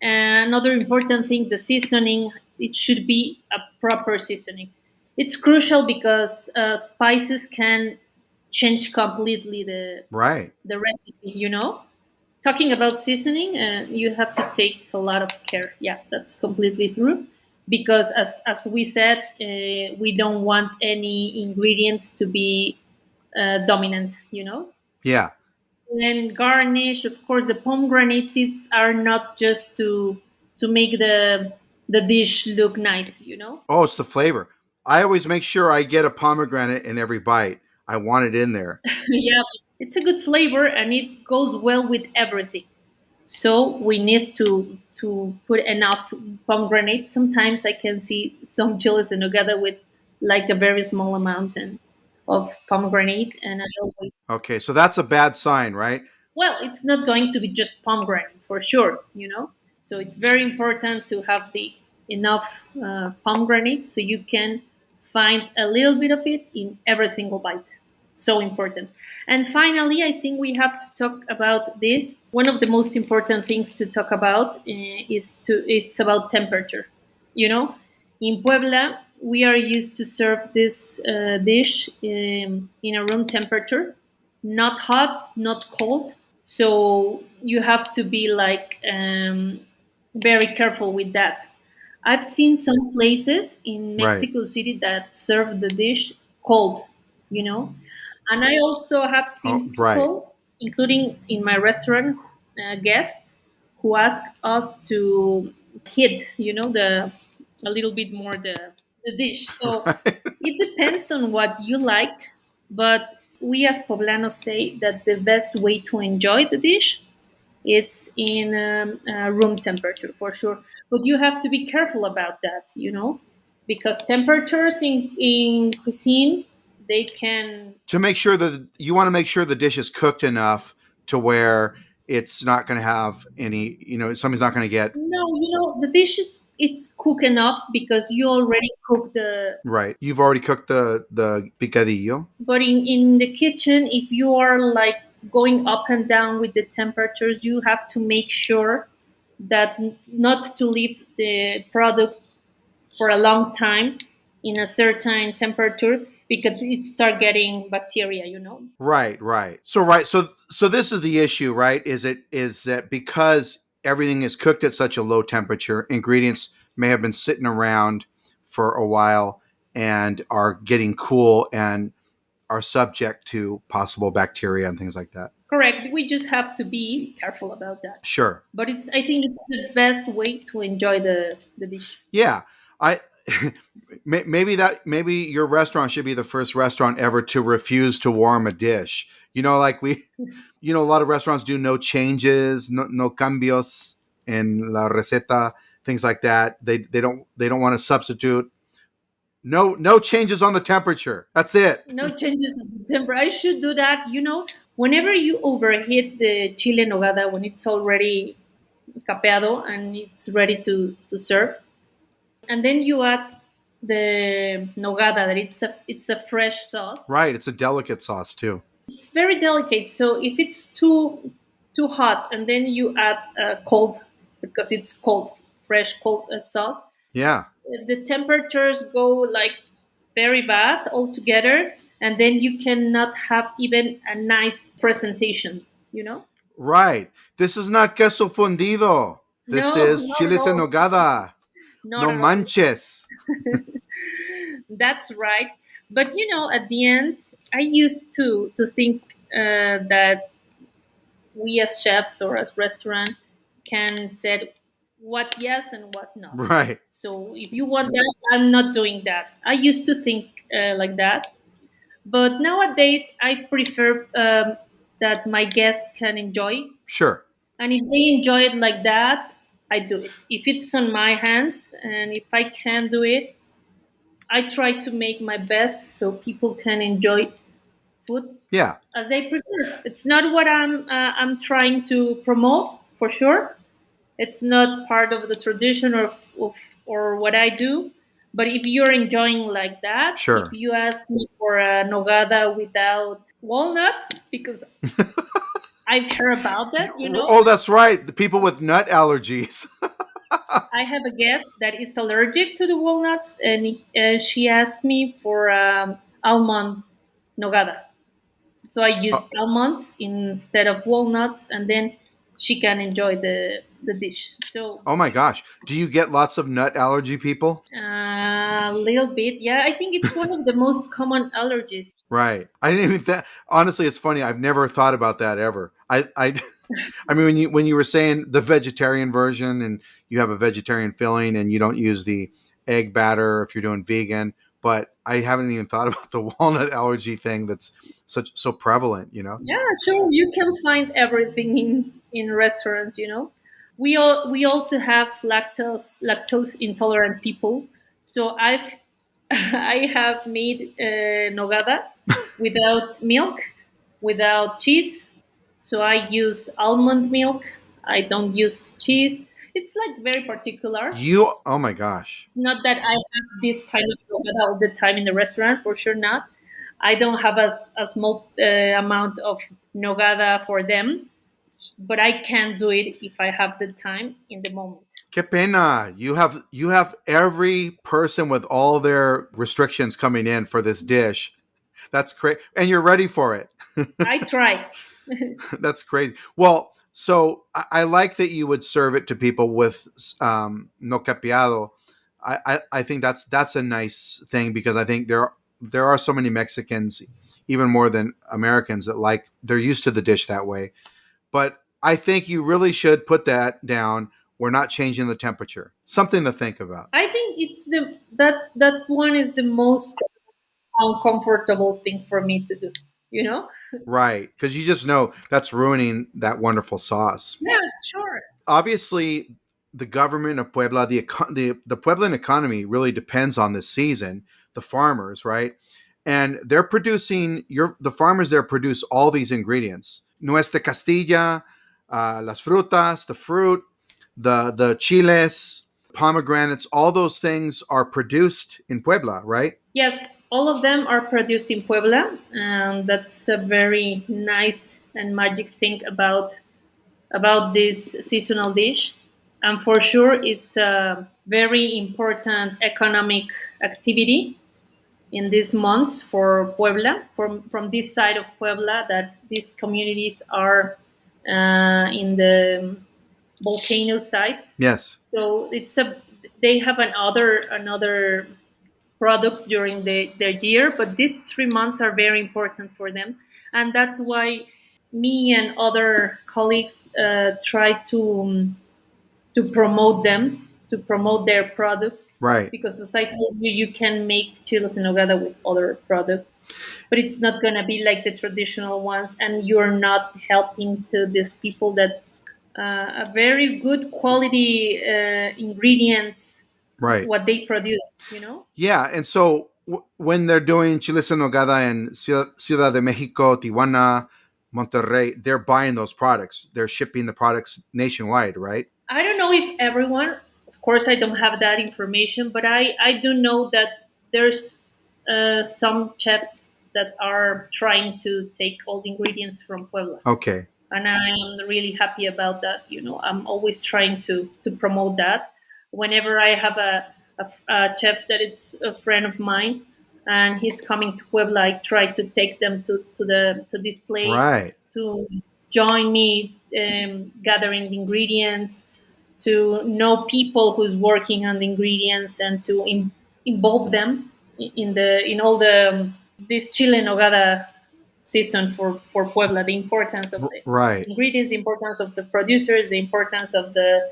And another important thing, the seasoning. It should be a proper seasoning. It's crucial because spices can change completely the Right. the recipe. Talking about seasoning, you have to take a lot of care. Yeah, that's completely true. Because as we said, we don't want any ingredients to be dominant, you know? Yeah. And garnish, of course, the pomegranate seeds are not just to make the dish look nice, you know? Oh, it's the flavor. I always make sure I get a pomegranate in every bite. I want it in there. Yeah, it's a good flavor and it goes well with everything. So we need to put enough pomegranate. Sometimes I can see some chiles in Nogada with like a very small amount of pomegranate, and I always, Okay, so that's a bad sign, right? well, it's not going to be just pomegranate for sure, you know. So it's very important to have the enough pomegranate so you can find a little bit of it in every single bite. So important. And finally, I think we have to talk about this. One of the most important things to talk about it's about temperature. You know, in Puebla, we are used to serve this dish in a room temperature, not hot, not cold. So you have to be like very careful with that. I've seen some places in Right. Mexico City that serve the dish cold, you know. And I also have Oh, seen right. people, including in my restaurant, guests, who ask us to heat, you know, the a little bit more the dish. So Right. it depends on what you like, but we as poblanos say that the best way to enjoy the dish it's in room temperature for sure. But you have to be careful about that, you know, because temperatures in cuisine they can. To make sure that you want to make sure the dish is cooked enough to where it's not going to have any, somebody's not going to get No, you know, the dish is it's cooked enough because you already cooked the. right. You've already cooked the picadillo. But in the kitchen, if you are like going up and down with the temperatures, you have to make sure that not to leave the product for a long time in a certain temperature because it start getting bacteria, you know. Right, right. So this is the issue, right? Is that because everything is cooked at such a low temperature, ingredients may have been sitting around for a while and are getting cool and are subject to possible bacteria and things like that. Correct. We just have to be careful about that. Sure. But it's I think it's the best way to enjoy the dish. Yeah. I maybe your restaurant should be the first restaurant ever to refuse to warm a dish. Like a lot of restaurants do no changes, no cambios en la receta, things like that. They don't want to substitute. No changes on the temperature. That's it. No changes in the temperature. I should do that. You know, whenever you overheat the chile nogada when it's already capeado and it's ready to serve, and then you add the nogada that it's a fresh sauce. Right. It's a delicate sauce too. It's very delicate. So if it's too hot and then you add cold because it's cold, fresh cold sauce, Yeah. the temperatures go like very bad altogether, and then you cannot have even a nice presentation. You know? Right. This is not queso fundido. This No, is not at chiles en all. nogada. Not No at all. manches. That's right. But you know, at the end, I used to think that we as chefs or as restaurant can say what yes and what not. Right. So if you want that, I'm not doing that. I used to think like that, but nowadays I prefer that my guests can enjoy, Sure. and if they enjoy it like that, I do it. If it's on my hands, and if I can do it, I try to make my best so people can enjoy food Yeah. as they prefer. It's not what I'm trying to promote for sure. It's not part of the tradition or what I do. But if you're enjoying like that, if Sure. you ask me for a nogada without walnuts, because I've heard about that, you know, Oh, that's right. The people with nut allergies. I have a guest that is allergic to the walnuts, and she asked me for almond nogada. So I use almonds instead of walnuts, and then she can enjoy the dish. So Oh my gosh. Do you get lots of nut allergy people? a little bit, yeah. I think it's one of the most common allergies. Right. I didn't even honestly, it's funny. I've never thought about that ever. I mean, when you were saying the vegetarian version and you have a vegetarian filling and you don't use the egg batter if you're doing vegan, but I haven't even thought about the walnut allergy thing that's so prevalent, you know? Yeah, sure. You can find everything in restaurants. We also have lactose intolerant people. So I've I have made nogada without milk, without cheese. So I use almond milk. I don't use cheese. It's like very particular. Oh my gosh. It's not that I have this kind of nogada all the time in the restaurant, for sure not. I don't have a small amount of nogada for them, but I can do it if I have the time in the moment. Que pena. You have every person with all their restrictions coming in for this dish. That's crazy. And you're ready for it. I try. That's crazy. Well, so I like that you would serve it to people with no capeado. I think that's a nice thing because I think there are so many Mexicans, even more than Americans, that they're used to the dish that way. But I think you really should put that down. We're not changing the temperature. Something to think about. I think it's that one is the most uncomfortable thing for me to do. You know? Right. Because you just know that's ruining that wonderful sauce. Yeah, sure. Obviously, the government of Puebla, the Pueblan economy really depends on this season. The farmers, right, and they're producing. The farmers there produce all these ingredients: nuez de Castilla, las frutas, the fruit, the chiles, pomegranates. All those things are produced in Puebla, right? Yes, all of them are produced in Puebla, and that's a very nice and magic thing about this seasonal dish. And for sure, it's a very important economic activity in these months for Puebla, from this side of Puebla, that these communities are in the volcano side. Yes. So they have another products during their year, but these 3 months are very important for them, and that's why me and other colleagues try to promote them, to promote their products, Right. because as I told you, you can make chiles en nogada with other products, but it's not going to be like the traditional ones, and you're not helping to these people that a very good quality ingredients Right. what they produce. Yeah, and so when they're doing chiles en nogada in Ciudad de Mexico, Tijuana, Monterrey, they're buying those products. They're shipping the products nationwide, right? I don't know if everyone, of course, I don't have that information, but I do know that there's some chefs that are trying to take all the ingredients from Puebla. Okay. And I'm really happy about that. I'm always trying to promote that. Whenever I have a chef that is a friend of mine and he's coming to Puebla, I try to take them to this place Right. to join me gathering the ingredients, to know people who's working on the ingredients, and to involve them in all the this chile nogada season for Puebla. The importance of the Right. ingredients, the importance of the producers, the importance of the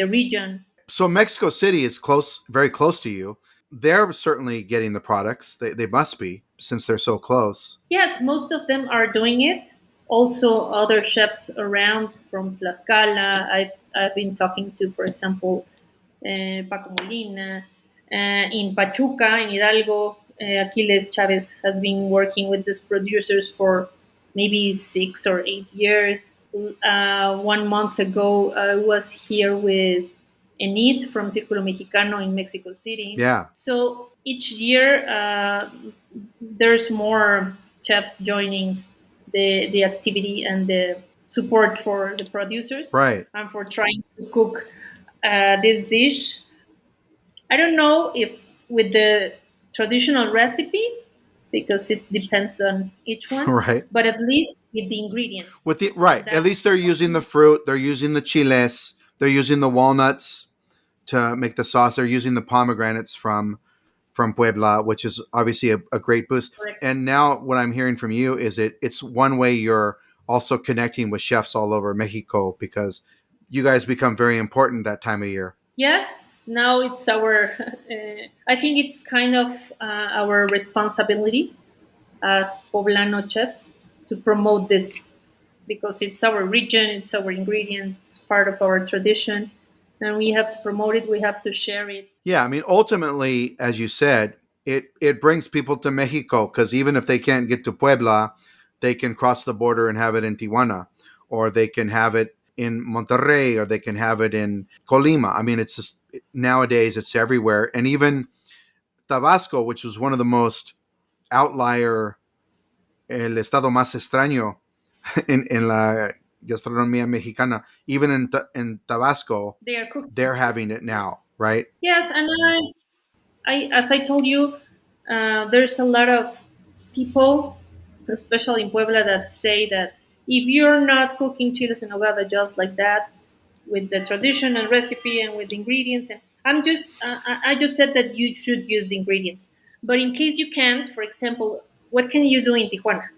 region. So Mexico City is very close to you. They're certainly getting the products. They must be, since they're so close. Yes, most of them are doing it. Also, other chefs around from Tlaxcala. I've been talking to, for example, Paco Molina. In Pachuca, in Hidalgo, Aquiles Chavez has been working with these producers for maybe 6 or 8 years. 1 month ago, I was here with Enid from Círculo Mexicano in Mexico City. Yeah. So each year, there's more chefs joining the activity and the support for the producers. Right. And for trying to cook this dish. I don't know if with the traditional recipe, because it depends on each one. Right. But at least with the ingredients. With the right, at least they're using the fruit, they're using the chiles, they're using the walnuts to make the sauce. They're using the pomegranates from Puebla, which is obviously a great boost. Correct. And now what I'm hearing from you is it's one way you're also connecting with chefs all over Mexico, because you guys become very important that time of year. Yes, now it's our. I think it's kind of our responsibility as poblano chefs to promote this, because it's our region, it's our ingredients, part of our tradition, and we have to promote it. We have to share it. Yeah, I mean, ultimately, as you said, it brings people to Mexico, because even if they can't get to Puebla, they can cross the border and have it in Tijuana, or they can have it in Monterrey, or they can have it in Colima. I mean, it's just nowadays it's everywhere, and even Tabasco, which was one of the most outlier, el estado más extraño en la gastronomía mexicana. Even in Tabasco, They are cooked. they're having it now, right? Yes, and as I told you, there's a lot of people, especially in Puebla, that say that if you're not cooking chiles en nogada just like that, with the tradition and recipe and with the ingredients, and I just said that you should use the ingredients. But in case you can't, for example, what can you do in Tijuana?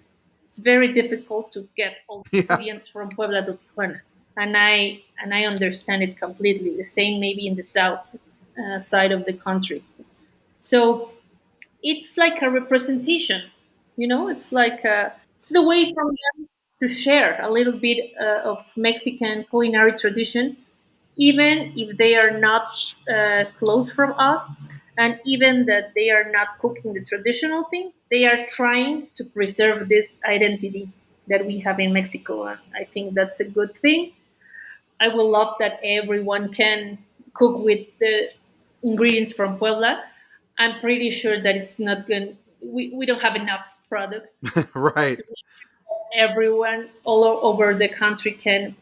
It's very difficult to get all the Yeah. ingredients from Puebla to Tijuana, and I understand it completely. The same maybe in the south side of the country. So it's like a representation, it's like it's the way from them to share a little bit of Mexican culinary tradition, even if they are not close from us, and even that they are not cooking the traditional thing, they are trying to preserve this identity that we have in Mexico. And I think that's a good thing. I would love that everyone can cook with the ingredients from Puebla. I'm pretty sure that it's not going. We don't have enough product. Right. Everyone all over the country can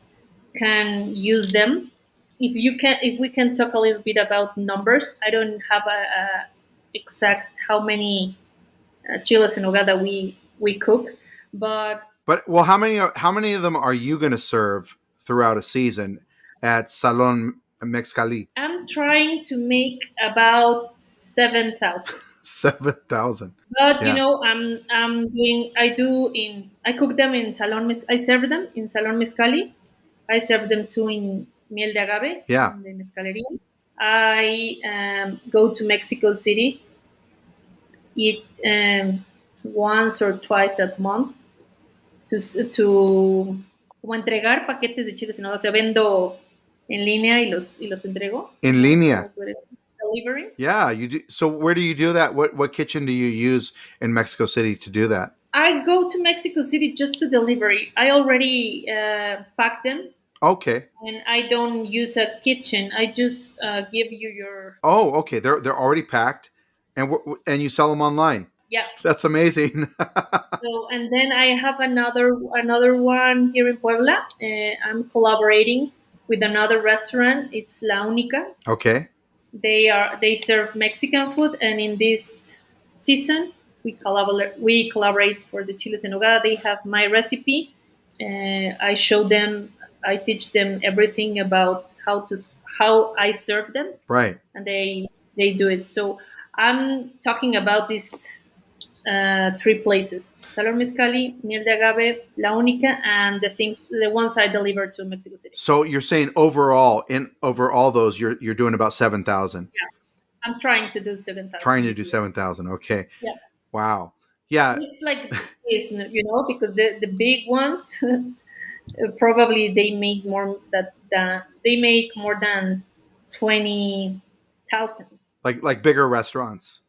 use them. If we can talk a little bit about numbers, I don't have a exact how many chiles en nogada we cook, but Well, how many of them are you going to serve throughout a season at Salón Mezcalli? I'm trying to make about 7,000. 7,000. But Yeah. I cook them in Salón. I serve them in Salón Mezcalli. I serve them too in Miel de Agave, Yeah. in the Mezcaleria. I go to Mexico City, eat once or twice a month to como entregar paquetes de chiles en nogada. O sea, vendo en línea y los entrego. In línea. Delivery. Yeah, you do. So where do you do that? What kitchen do you use in Mexico City to do that? I go to Mexico City just to delivery. I already pack them. Okay. And I don't use a kitchen. I just give you your. Oh, okay. They're already packed, and you sell them online. Yeah. That's amazing. So, and then I have another one here in Puebla. I'm collaborating with another restaurant. It's La Única. Okay. They serve Mexican food, and in this season we collaborate for the chiles en nogada. They have my recipe. I show them. I teach them everything about how I serve them. Right. And they do it. So I'm talking about these 3 places: Salón Mezcalli, Miel de Agave, La Única, and the ones I deliver to Mexico City. So you're saying over all those, you're doing about 7,000. Yeah, I'm trying to do 7,000. Trying to do 7,000. Okay. Yeah. Wow. Yeah. It's like this, because the big ones probably they make more than 20,000. Like bigger restaurants.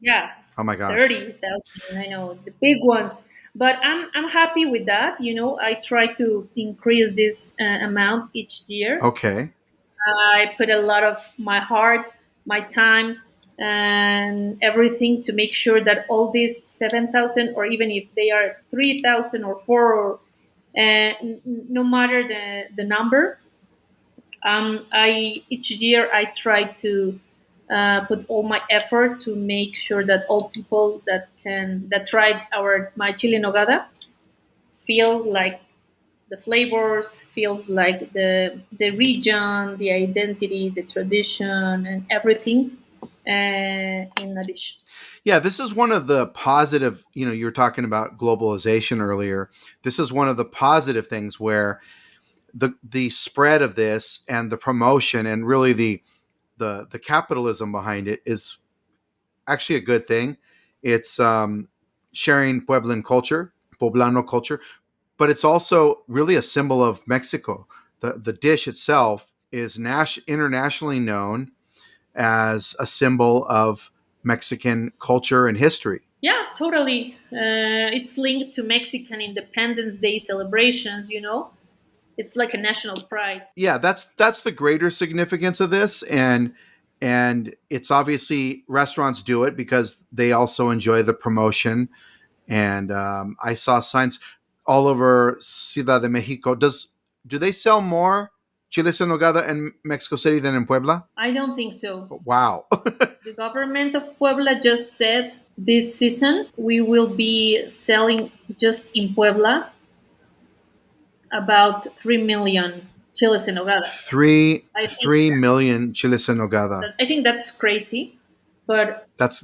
Yeah. Oh my gosh. 30,000. I know the big ones, but I'm happy with that. I try to increase this amount each year. Okay. I put a lot of my heart, my time, and everything to make sure that all these 7,000, or even if they are 3,000 or 4, no matter the number, each year I try to put all my effort to make sure that all people that tried my chile en nogada feel like the flavors, feels like the region, the identity, the tradition, and everything in a dish. Yeah, this is one of the positive, you were talking about globalization earlier. This is one of the positive things where the spread of this and the promotion and really the capitalism behind it is actually a good thing. It's sharing Pueblan culture, poblano culture, but it's also really a symbol of Mexico. The dish itself is internationally known as a symbol of Mexican culture and history. Yeah, totally. It's linked to Mexican Independence Day celebrations. It's like a national pride. Yeah, that's the greater significance of this, and it's obviously restaurants do it because they also enjoy the promotion. And I saw signs all over Ciudad de Mexico. Do they sell more chiles en nogada in Mexico City than in Puebla? I don't think so. Wow. The government of Puebla just said this season we will be selling just in Puebla about 3 million chiles en nogada. three I think three million chiles en nogada. I think that's crazy, but That's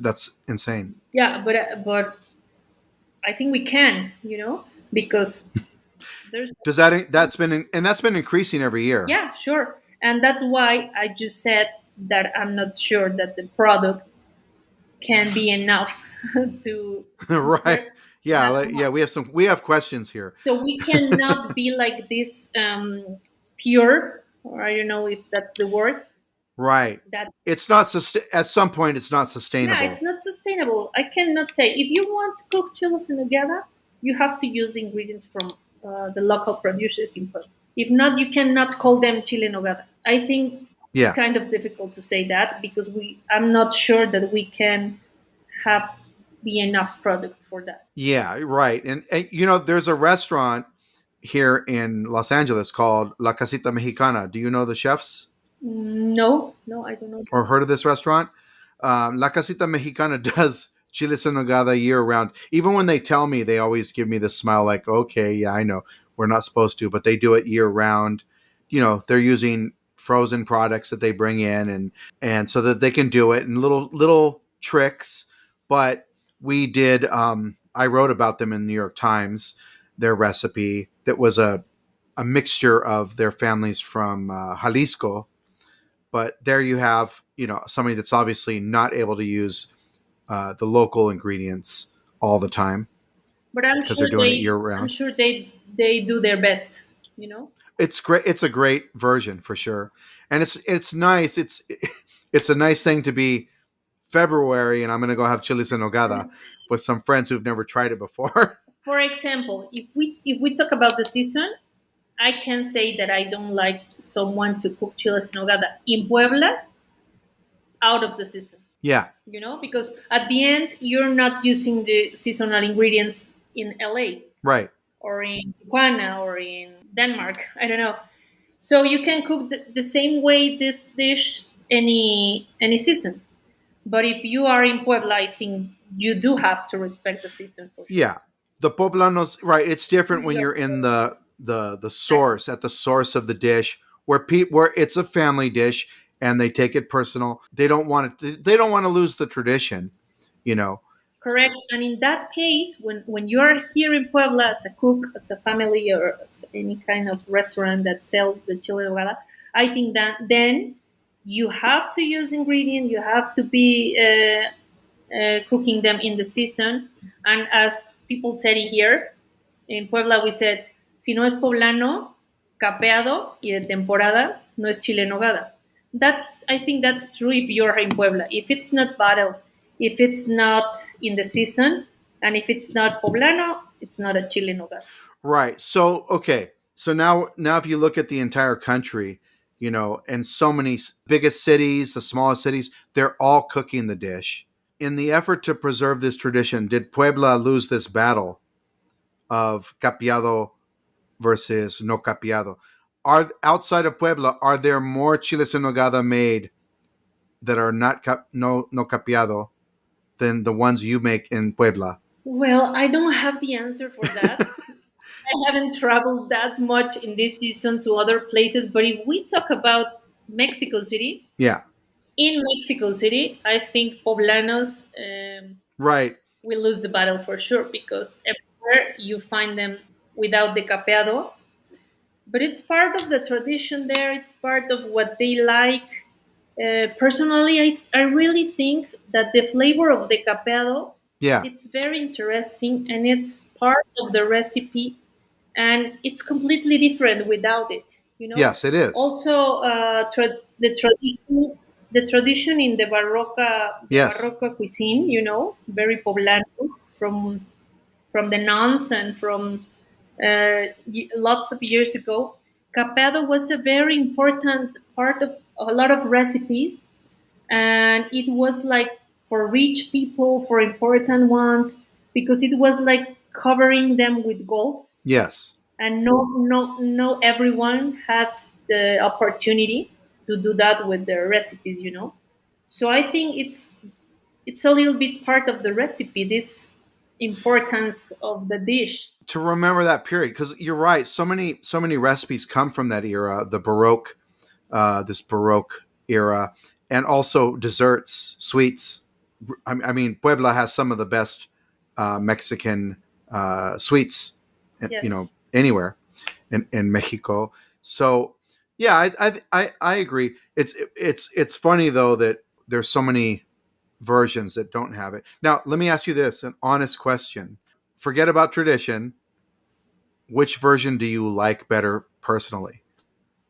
insane. yeah, but I think we can, because there's That's been increasing every year. yeah, sure, and that's why I just said that I'm not sure that the product can be enough to Right. Yeah, that yeah, we have questions here. so we cannot be like this pure, or I don't know if that's the word. Right. That It's not at some point it's not yeah, sustainable. it's not sustainable. I cannot say if you want to cook chiles en nogada, you have to use the ingredients from the local producers in Puebla. If not, you cannot call them chile en nogada. I think Yeah. it's kind of difficult to say that because I'm not sure that we can have the enough product for that. Yeah, right. And there's a restaurant here in Los Angeles called La Casita Mexicana. Do you know the chefs No, no, I don't know. or heard of this restaurant? La Casita Mexicana does chiles en nogada year round. Even when they tell me, they always give me the smile like, okay, yeah, I know we're not supposed to, but they do it year round. They're using frozen products that they bring in and so that they can do it and little tricks. But we did, I wrote about them in the New York Times, their recipe that was a mixture of their families from Jalisco. But there you have, somebody that's obviously not able to use the local ingredients all the time But because they're doing it year I'm round. sure they do their best. It's great. It's a great version for sure, and it's nice. It's a nice thing to be February, and I'm going to go have chiles en nogada with some friends who've never tried it before. For example, if we talk about the season, I can say that I don't like someone to cook chiles en nogada in Puebla out of the season. Yeah, Because at the end you're not using the seasonal ingredients in LA right. or in Tijuana or in Denmark. I don't know. So you can cook the same way this dish any season. But if you are in Puebla, I think you do have to respect the season for sure. Yeah, the poblanos. Right. It's different when Yeah. you're in the source at the source of the dish where it's a family dish and they take it personal. They don't want it. They don't want to lose the tradition. You know. Correct. And in that case, when you are here in Puebla as a cook, as a family, or as any kind of restaurant that sells the chile rogada, I think that then you have to use ingredients. You have to be cooking them in the season. And as people said here in Puebla, we said, si no es poblano, capeado y de temporada, no es chile en nogada. I think that's true if you're in Puebla. If it's not bottled, if it's not in the season, and if it's not poblano, it's not a chile en nogada. Right. So okay. So now if you look at the entire country, and so many biggest cities, the smallest cities, they're all cooking the dish. In the effort to preserve this tradition, did Puebla lose this battle of capeado versus no capeado? Are outside of Puebla, are there more chiles en nogada made that are not no capeado than the ones you make in Puebla? Well, I don't have the answer for that. I haven't traveled that much in this season to other places, but if we talk about Mexico City, Yeah. in Mexico City, I think Poblanos Right. will lose the battle for sure because everywhere you find them without the capeado. But it's part of the tradition there. It's part of what they like. Personally, I really think that the flavor of the capeado Yeah. it's very interesting and it's part of the recipe and it's completely different without it. Yes, it is. Also, the tradition in the Yes. Barroca cuisine. Very poblano from from the nuns and from lots of years ago. Capeado was a very important part of a lot of recipes, and it was like for rich people, for important ones, because it was like covering them with gold, Yes. and no everyone had the opportunity to do that with their recipes. So I think it's a little bit part of the recipe, this importance of the dish. To remember that period, because you're right. So many recipes come from that era, the Baroque, this Baroque era, and also desserts, sweets. I mean, Puebla has some of the best Mexican sweets, Yes. anywhere in Mexico. So, yeah, I agree. It's funny though that there's so many versions that don't have it. Now, let me ask you this: an honest question. Forget about tradition. Which version do you like better personally?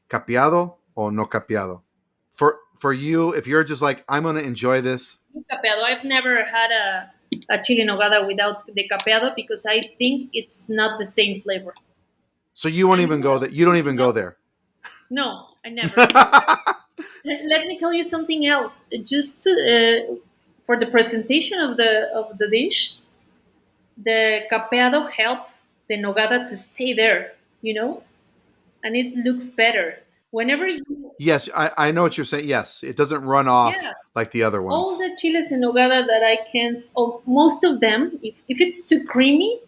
Capeado or no capeado? For you, if you're just like, I'm gonna enjoy this. Capeado. I've never had a chili nogada without the capeado because I think it's not the same flavor. So you won't And even go that. You don't even no, go there. no, I never. Let me tell you something else. Just for the presentation of the dish, the capeado help the nogada to stay there, and it looks better. Whenever you, Yes, I know what you're saying. Yes, it doesn't run off yeah, like the other all ones. the chiles en nogada that I can, most of them, if it's too creamy,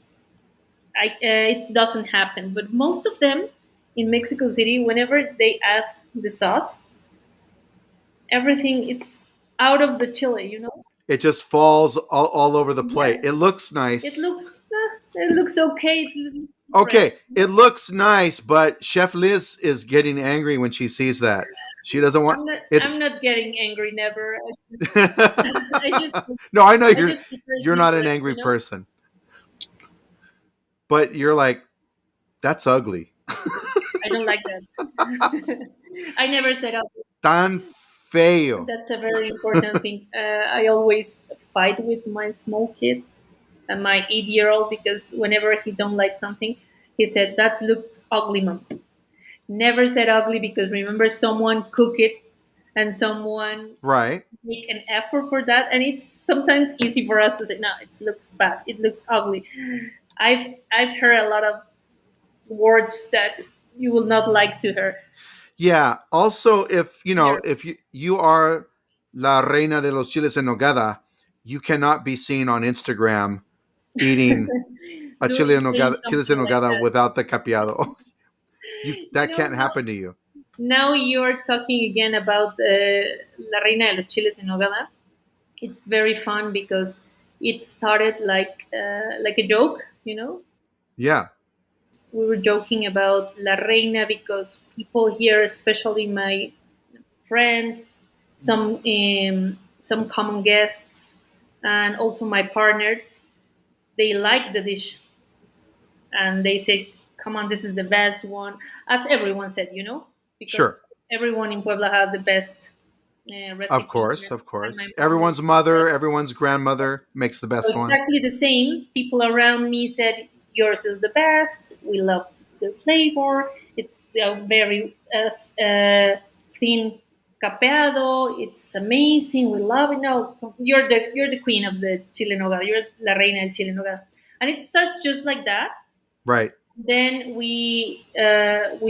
it doesn't happen. But most of them in Mexico City, whenever they add the sauce, everything it's out of the chile. It just falls all over the plate. Yeah, It looks it nice. looks it looks okay. It looks different. Okay, it looks nice, but Chef Liz is getting angry when she sees that. She doesn't want I'm it's. not getting angry. Never. I just No, I know I you're just prefer it you're not an different. angry person, but you're like, that's ugly. I don't like that. I never said ugly. Tan feo. That's a very important thing. I always fight with my small kid and my 8-year-old because whenever he don't like something, he said that looks ugly, mom. Never said ugly because remember someone cook it and someone Right. make an effort for that, and it's sometimes easy for us to say no, it looks bad, it looks ugly. I've heard a lot of words that you will not like to hear. Yeah. Also, if Yeah. if you are la reina de los chiles en nogada, you cannot be seen on Instagram eating a chile en Doing nogada, chiles en something like nogada that. without the capeado. You that can't Now, happen to you. now you're talking again about La Reina de los Chiles en Nogada. It's very fun because it started like a joke. Yeah. We were joking about La Reina because people here, especially my friends, some common guests, and also my partners, they like the dish and they say, "Come on, this is the best one," as everyone said, because Sure. everyone in Puebla has the best Of recipe, course. Of and my course. mom Everyone's is the mother, best. everyone's grandmother makes the So best one. exactly the same. People around me said yours is the best. We love the flavor. It's a very thin capeado. It's amazing. We love it. No, you're the queen of the chile nogada. You're la reina del chile nogada. And it starts just like that. Right. Then we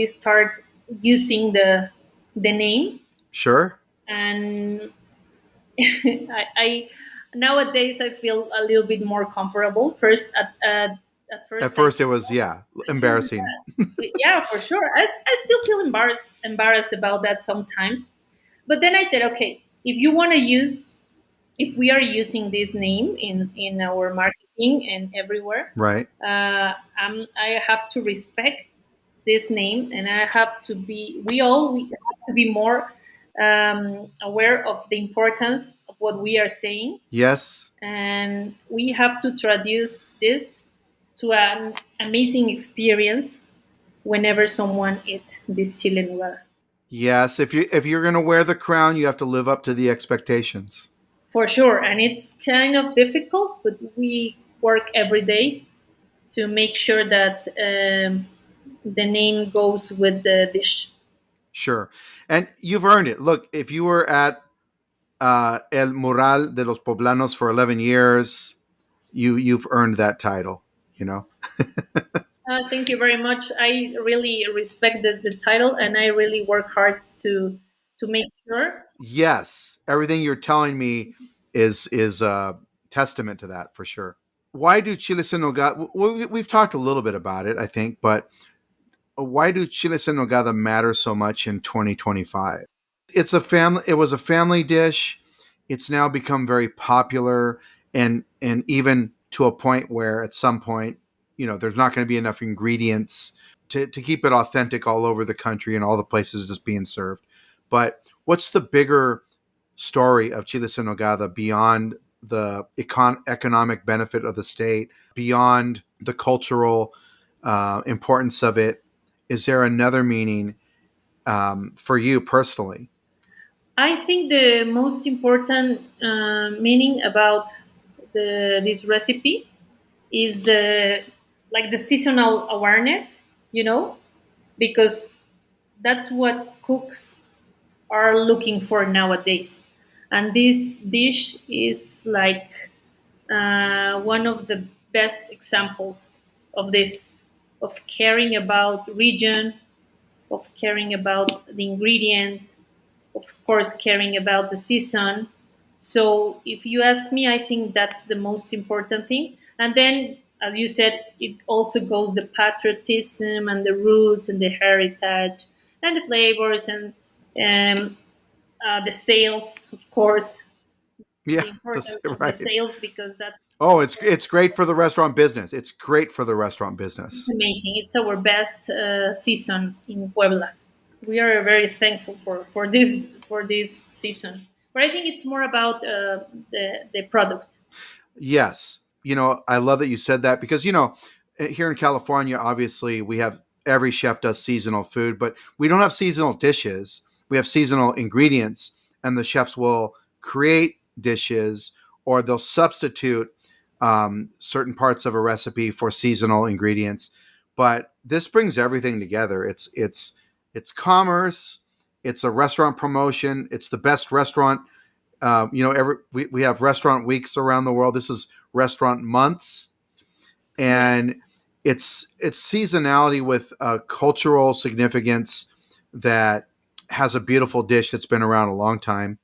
start using the name, Sure. and I nowadays I feel a little bit more comfortable. First, at at At first I first, it was chili embarrassing. yeah, for sure. I still feel embarrassed about that sometimes. But then I said, okay, if you want to use, if we are using this name in our marketing and everywhere, Right. I have to respect this name, and I have to be. We have to be more aware of the importance of what we are saying, Yes. and we have to traduce this to an amazing experience whenever someone eats this chile en nogada. Yes. If you're gonna wear the crown, you have to live up to the expectations. For sure, and it's kind of difficult, but we work every day to make sure that the name goes with the dish. Sure. And you've earned it. Look, if you were at El Mural de los Poblanos for 11 years, you've earned that title, you know? Thank you very much. I really respect the title, and I really work hard to make sure. Yes. Everything you're telling me is a testament to that for sure. Why do chiles en nogada? We've talked a little bit about it, I think, but why do chiles en nogada matter so much in 2025? It was a family dish. It's now become very popular, and even to a point where at some point, there's not going to be enough ingredients to keep it authentic all over the country and all the places it's being served. But what's the bigger story of chiles en nogada beyond the economic benefit of the state, beyond the cultural importance of it? Is there another meaning for you personally? I think the most important meaning about this recipe is the like the seasonal awareness, you know, because that's what cooks are looking for nowadays. And this dish is like one of the best examples of this, of caring about region, of caring about the ingredient, of course, caring about the season. So if you ask me, I think that's the most important thing. And then, as you said, it also goes the patriotism and the roots and the heritage and the flavors and um, the sales, of course, Yeah, the that's importance of the right. sales because that's Oh, it's great for the restaurant business. It's great for the restaurant business. amazing. It's our best season in Puebla. We are very thankful for this season. But I think it's more about the product. Yes. I love that you said that because, here in California, obviously, we have every chef does seasonal food, but we don't have seasonal dishes. We have seasonal ingredients, and the chefs will create dishes or they'll substitute certain parts of a recipe for seasonal ingredients. But this brings everything together. It's commerce. It's a restaurant promotion. It's the best restaurant. We have restaurant weeks around the world. This is restaurant months, Yeah. and it's seasonality with a cultural significance that has a beautiful dish that's been around a long time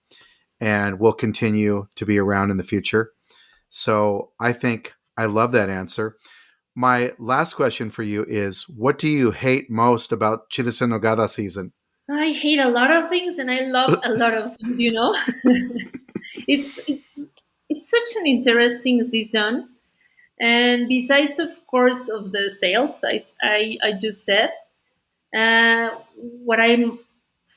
and will continue to be around in the future. So I think I love that answer. My last question for you is: what do you hate most about Chiles en Nogada season? I hate a lot of things and I love a lot of things, you know. it's it's it's such an interesting season. And besides, of course, of the sales, I just said, what I'm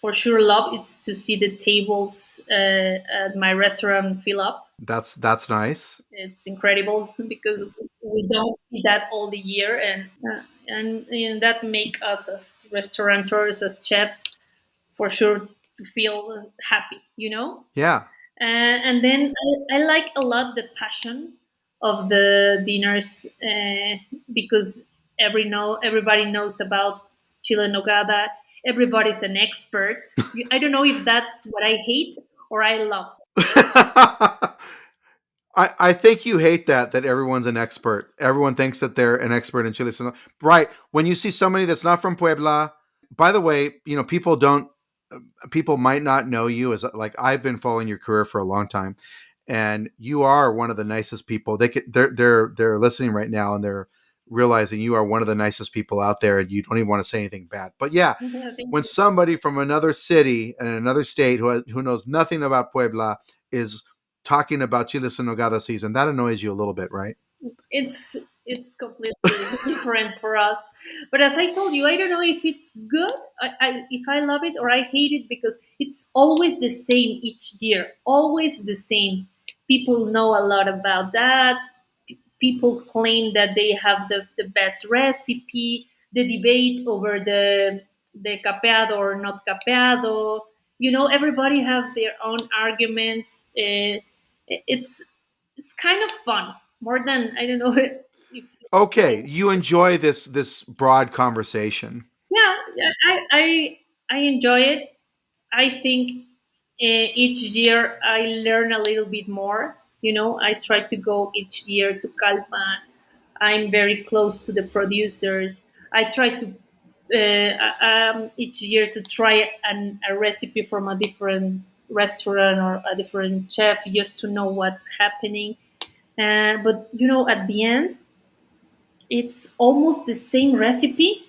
for sure love is to see the tables at my restaurant fill up. That's nice. It's incredible because we don't see that all the year, and that make us as restaurateurs, as chefs, for sure feel happy, you know. Yeah. And then I like a lot the passion of the dinners because everybody knows about Chile Nogada. Everybody's an expert. I don't know if that's what I hate or I love. I think you hate that everyone's an expert. Everyone thinks that they're an expert in chili. Right. When you see somebody that's not from Puebla, by the way, people might not know you as like I've been following your career for a long time, and you are one of the nicest people. They're listening right now and they're realizing you are one of the nicest people out there and you don't even want to say anything bad. But yeah, Yeah, thank when you. somebody from another city and another state who knows nothing about Puebla is talking about Chiles and Nogada season, that annoys you a little bit, right? It's it's completely different for us. But as I told you, I don't know if it's good, if I love it or I hate it, because it's always the same each year, always the same. People know a lot about that. People claim that they have the best recipe. The debate over the capeado or not capeado. Everybody have their own arguments. It's it's kind of fun, more than, I don't know, if, Okay, you enjoy this broad conversation. yeah, yeah, I enjoy it. I think each year I learn a little bit more. I try to go each year to Calpan. I'm very close to the producers. I try to each year to try a recipe from a different restaurant or a different chef, just to know what's happening. But at the end, it's almost the same recipe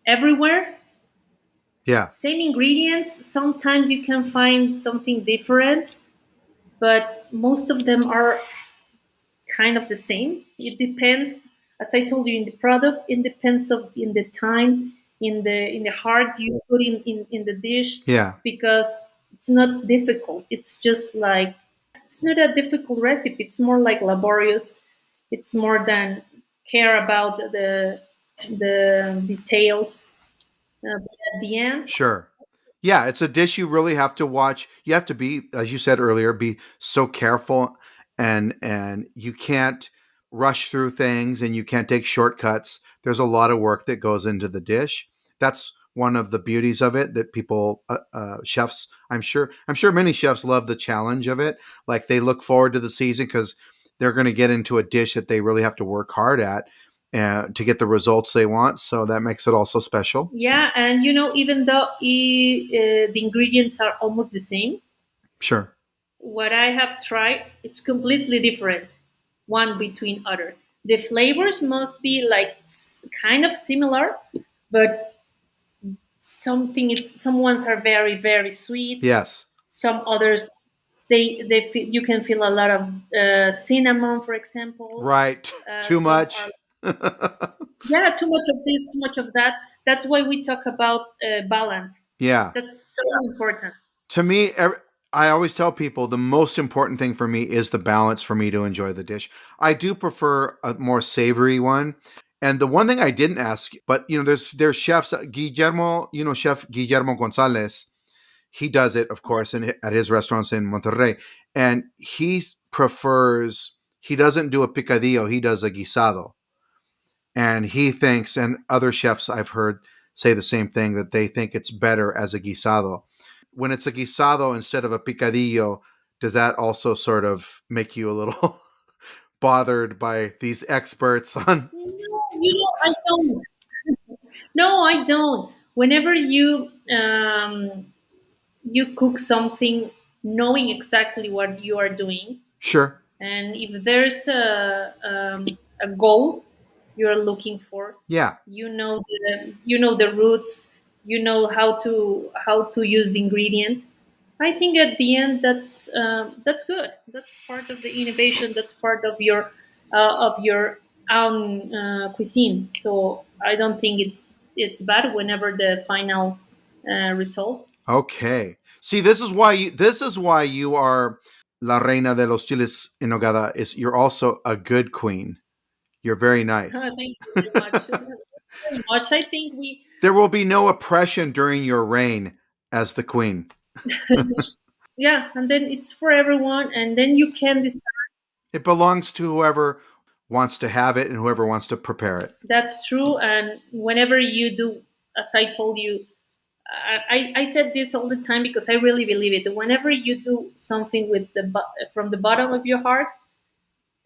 everywhere, Yeah, same ingredients. Sometimes you can find something different, but most of them are kind of the same. It depends, as I told you, in the product. It depends in the time, in the heart you put in the dish, yeah, because it's not difficult. It's just like, it's not a difficult recipe. It's more like laborious. It's more than care about the details. But at the end, sure. Yeah, it's a dish you really have to watch. You have to be, as you said earlier, be so careful, and you can't rush through things and you can't take shortcuts. There's a lot of work that goes into the dish. That's one of the beauties of it that people chefs, I'm sure many chefs love the challenge of it. Like they look forward to the season because they're going to get into a dish that they really have to work hard at to get the results they want. So that makes it also special. yeah, and even though the ingredients are almost the same, Sure. what I have tried, it's completely different, one between other. The flavors must be like kind of similar, but some ones are very very sweet. Yes. Some others, you can feel a lot of cinnamon, for example. Right. Too Some are, much. yeah, too much of this, too much of that. That's why we talk about balance. Yeah. That's so important. To me, I always tell people the most important thing for me is the balance for me to enjoy the dish. I do prefer a more savory one. And the one thing I didn't ask, but there's chefs, Guillermo, Chef Guillermo Gonzalez. He does it, of course, at his restaurants in Monterrey, and he doesn't do a picadillo, he does a guisado. And he thinks, and other chefs I've heard say the same thing, that they think it's better as a guisado. When it's a guisado instead of a picadillo, does that also sort of make you a little bothered by these experts on? No, I don't. No, I don't. Whenever you cook something knowing exactly what you are doing, Sure. and if there's a goal you're looking for, Yeah. you know the roots, you know how to use the ingredient. I think at the end, that's good. That's part of the innovation. That's part of your own cuisine. So I don't think it's bad whenever the final result. Okay. See, this is why you are la reina de los chiles en nogada. Is you're also a good queen. You're very nice. Thank you very much. Very much. I think we. There will be no oppression during your reign as the queen. Yeah, and then it's for everyone, and then you can decide. It belongs to whoever wants to have it and whoever wants to prepare it. That's true. And whenever you do, as I told you, I said this all the time because I really believe it. Whenever you do something from the bottom of your heart,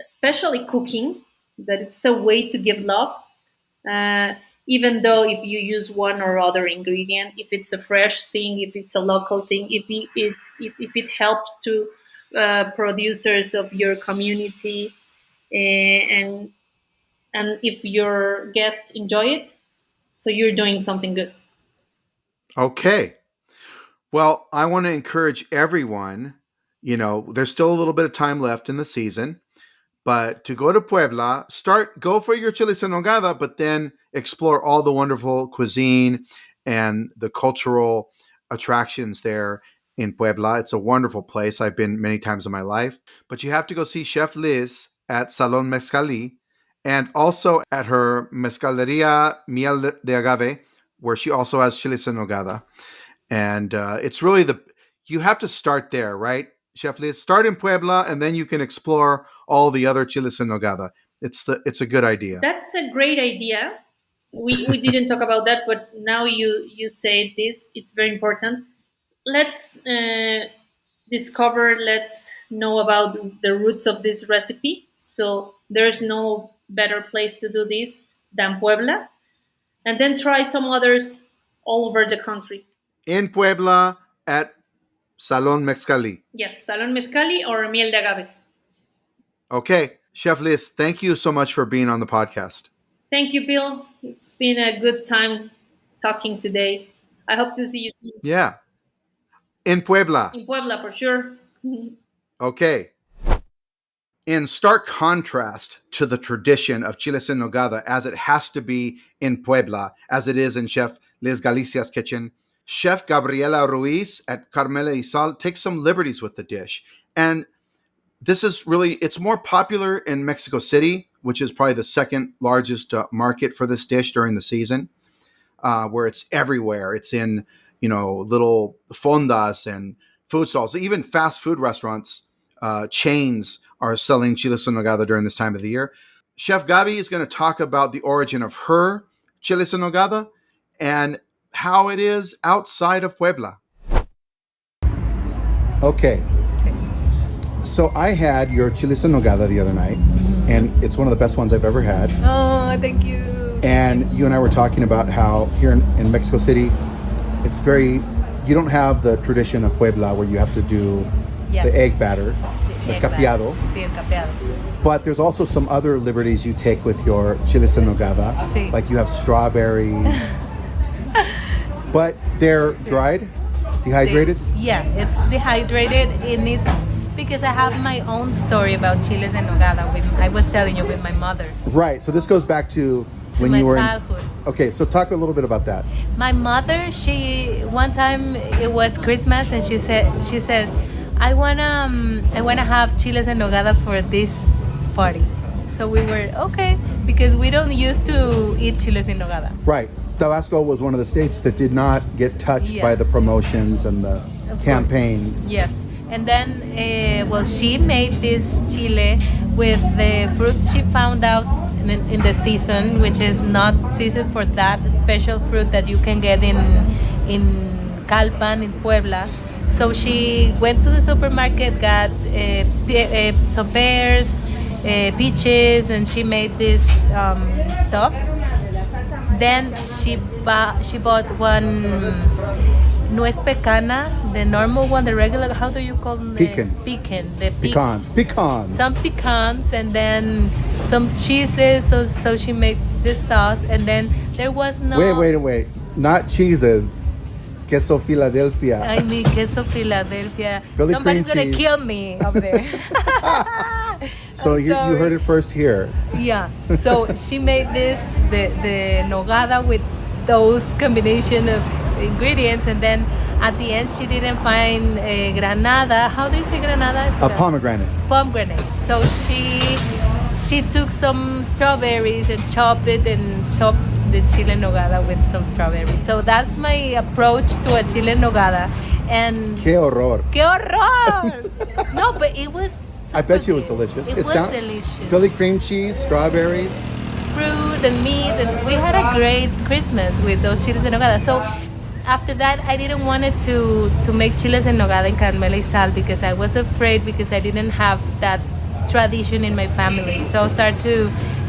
especially cooking, that it's a way to give love. Uh, Even though if you use one or other ingredient, if it's a fresh thing, if it's a local thing, if it helps to producers of your community, and and if your guests enjoy it, so you're doing something good. Okay. Well, I want to encourage everyone, there's still a little bit of time left in the season, but to go to Puebla, go for your chiles en nogada, but then explore all the wonderful cuisine and the cultural attractions there in Puebla. It's a wonderful place. I've been many times in my life, but you have to go see Chef Liz at Salón Mezcalli and also at her Mezcaleria Miel de Agave, where she also has chiles en nogada. And it's really you have to start there, right, Chef Liz? Start in Puebla, and then you can explore all the other chiles en nogada. It's a good idea. That's a great idea. We didn't talk about that, but now you say this, it's very important. Let's let's know about the roots of this recipe. So there's no better place to do this than Puebla, and then try some others all over the country. In Puebla at Salón Mezcalli. Yes, Salón Mezcalli or Miel de Agave. Okay. Chef Liz, thank you so much for being on the podcast. Thank you, Bill. It's been a good time talking today. I hope to see you soon. Yeah. In Puebla. In Puebla, for sure. Okay. In stark contrast to the tradition of chiles en nogada, as it has to be in Puebla, as it is in Chef Liz Galicia's kitchen, Chef Gabriela Ruiz at Carmela y Sal takes some liberties with the dish. And this is it's more popular in Mexico City, which is probably the second largest market for this dish during the season, where it's everywhere. It's in, little fondas and food stalls. Even fast food restaurants, chains are selling chiles en nogada during this time of the year. Chef Gabi is going to talk about the origin of her chiles en nogada and how it is outside of Puebla. Okay. So I had your chiles en nogada the other night, and it's one of the best ones I've ever had. Oh, thank you. And you and I were talking about how here in Mexico City, it's you don't have the tradition of Puebla where you have to do the egg batter, the capeado. Sí, el capeado. But there's also some other liberties you take with your chiles en nogada. Sí. Like you have strawberries. But they're dried, dehydrated? It's dehydrated. It needs, because I have my own story about chiles en nogada. I was telling you, with my mother. Right. So this goes back to when my you were childhood. Okay, so talk a little bit about that. My mother, one time it was Christmas, and she said, I wanna have chiles en nogada for this party. So we were okay, because we don't used to eat chiles en nogada. Right. Tabasco was one of the states that did not get touched by the promotions and the campaigns. Yes. And then, she made this chile with the fruits she found out in the season, which is not season for that special fruit that you can get in Calpan, in Puebla. So she went to the supermarket, got some pears, peaches, and she made this stuff. Then she bought one nuez pecana, the normal one, the regular. How do you call them? Pecan. Pecans. Some pecans, and then some cheeses. So she made this sauce, and then there was no. Wait! Not cheeses. Queso Philadelphia. I mean queso Philadelphia. Philly Somebody's cream gonna cheese. Kill me up there. So you heard it first here. Yeah. So she made the nogada with those combination of ingredients, and then at the end she didn't find granada. How do you say granada? A pomegranate. Pomegranate. So she took some strawberries and chopped it and topped the chile en nogada with some strawberries. So that's my approach to a chile en nogada. And Qué horror. ¡Qué horror! No, but it was. I bet you it was delicious. It was delicious. Philly cream cheese, strawberries. Fruit and meat, and we had a great Christmas with those chiles en nogada. So after that, I didn't want to make chiles en nogada in Carmela y Sal, because I was afraid, because I didn't have that tradition in my family. So I started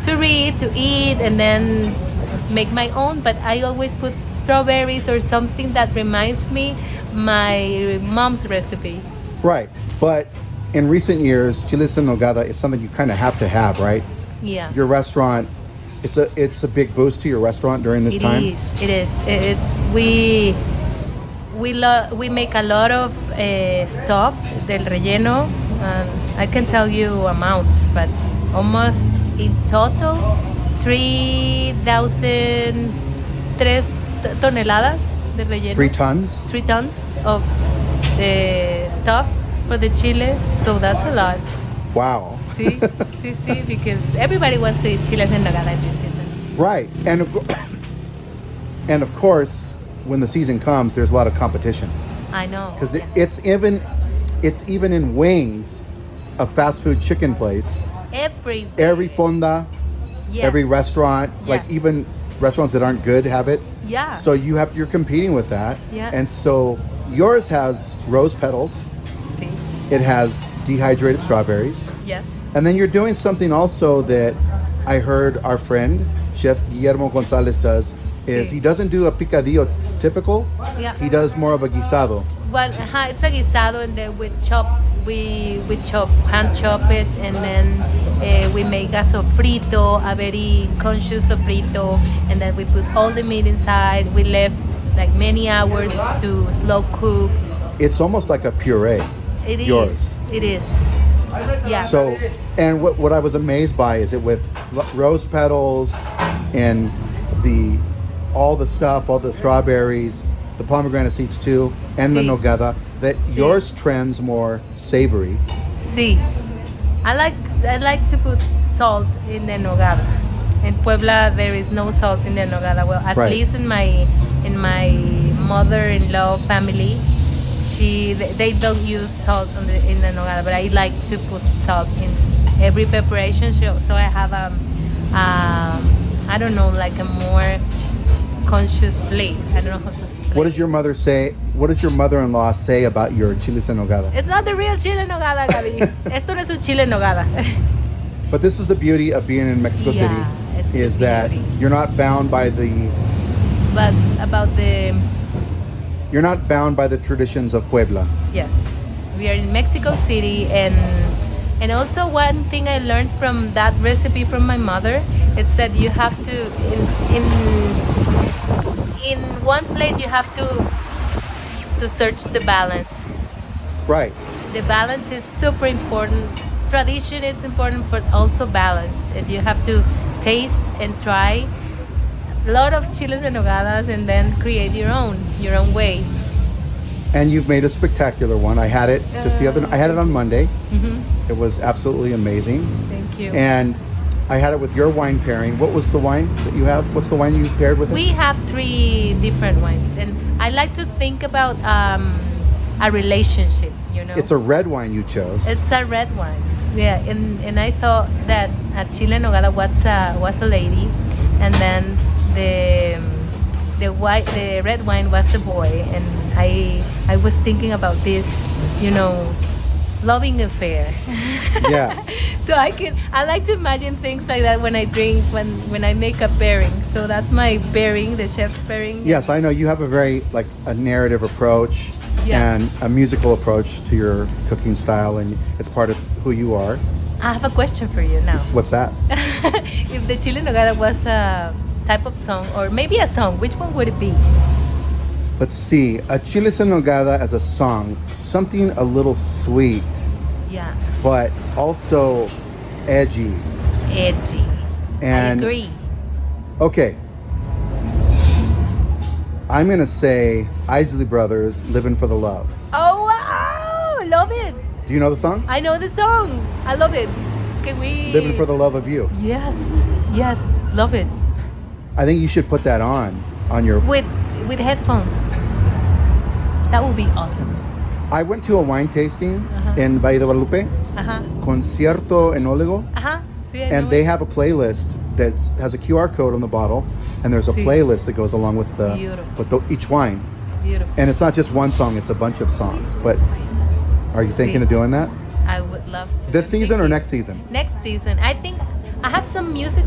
to read, to eat, and then make my own. But I always put strawberries or something that reminds me my mom's recipe. Right, but in recent years, chiles en nogada is something you kind of have to have, right? Yeah. Your restaurant it's a big boost to your restaurant during this time. It is. It's we make a lot of stuff del relleno. I can tell you amounts, but almost in total 3,000 toneladas de relleno. 3 tons. 3 tons of the stuff for the chile. So that's a lot. Wow. See, because everybody wants to eat chiles en Nogada this season. Right, and of course, when the season comes, there's a lot of competition I know. because it's even in wings, a fast food chicken place. Every fonda, Yes. every restaurant, like Yes. even restaurants that aren't good have it. Yeah. So you're competing with that. Yeah. And so yours has rose petals. See? It has dehydrated strawberries. Yes. And then you're doing something also that I heard our friend, Chef Guillermo Gonzalez does, is Sí. he doesn't do a picadillo typical. Yeah. He does more of a guisado. Well, it's a guisado, and then we hand chop it, and then we make a sofrito, a very conscious sofrito, and then we put all the meat inside. We left like many hours to slow cook. It's almost like a puree. It is. Yours. It is. Yeah. So, and what I was amazed by is it with rose petals and all the stuff, all the strawberries, the pomegranate seeds too, and the Sí. nogada, that yours trends more savory. See, I like to put salt in the nogada. In Puebla, there is no salt in the nogada. Well, at Right. least in my mother-in-law family, they don't use salt in the nogada. But I like to put salt in every preparation. So I have I don't know, like a more conscious plate. I don't know how to explain. What does your mother say? What does your mother-in-law say about your chiles en nogada? It's not the real chile en nogada, Gaby. Esto no es un chile en nogada. But this is the beauty of being in Mexico Yeah, City, it's the is that beauty. you're not bound by the traditions of Puebla. Yes, we are in Mexico City, and also one thing I learned from that recipe from my mother, it's that you have to in one plate you have to search the balance. Right. The balance is super important. Tradition is important, but also balance, and you have to taste and try a lot of chiles en nogadas, and then create your own way. And you've made a spectacular one. I had it I had it on Monday. Mm-hmm. It was absolutely amazing. Thank you. And I had it with your wine pairing. What was the wine that you have? What's the wine you paired with it? We have 3 different wines, and I like to think about a relationship. It's a red wine you chose. It's a red wine. Yeah, and I thought that a Chile en Nogada was a lady, and then the red wine was a boy, and I was thinking about this, loving affair. Yes. So I like to imagine things like that when I drink, when I make a pairing. So that's my pairing, the chef's pairing. Yes, I know you have a very a narrative approach. Yeah. And a musical approach to your cooking style, and it's part of who you are. I have a question for you now. What's that? If the Chile en Nogada was a type of song, or maybe a song, which one would it be? Let's see. A chiles en nogada as a song, something a little sweet, Yeah. but also edgy. Edgy. And I agree. Okay. I'm gonna say Isley Brothers, "Living for the Love." Oh wow! Love it. Do you know the song? I know the song. I love it. Can we? "Living for the Love of You." Yes. Love it. I think you should put that on your. With headphones. That would be awesome. I went to a wine tasting Uh-huh. in Valle de Guadalupe, Uh-huh. Concierto Enólogo, Uh-huh. See, I and know they it. have a playlist that has a QR code on the bottle, and there's a Sí. playlist that goes along with Beautiful. each wine. Beautiful. And it's not just one song; it's a bunch of songs. But are you thinking Sí. of doing that I would love to. this I'm season or thinking- next season? Next season. I think I have some music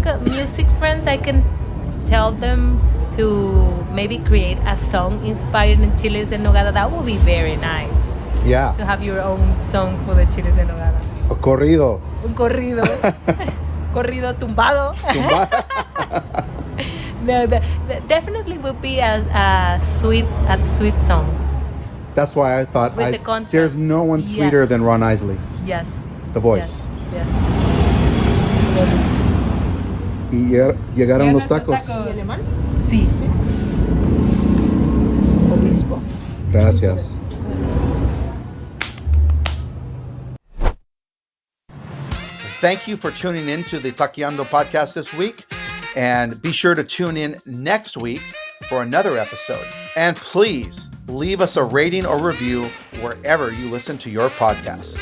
friends. I can tell them to maybe create a song inspired in chiles en nogada. That would be very nice Yeah, to have your own song for the chiles en nogada. a corrido. Un corrido. corrido tumbado. No, definitely will be a sweet song. That's why I thought With the contrast. there's no one sweeter than Ron Isley. Yes. The voice. Yes. Y llegaron los tacos. Sí. Obispo. Gracias. Thank you for tuning in to the Taqueando podcast this week. And be sure to tune in next week for another episode. And please leave us a rating or review wherever you listen to your podcasts.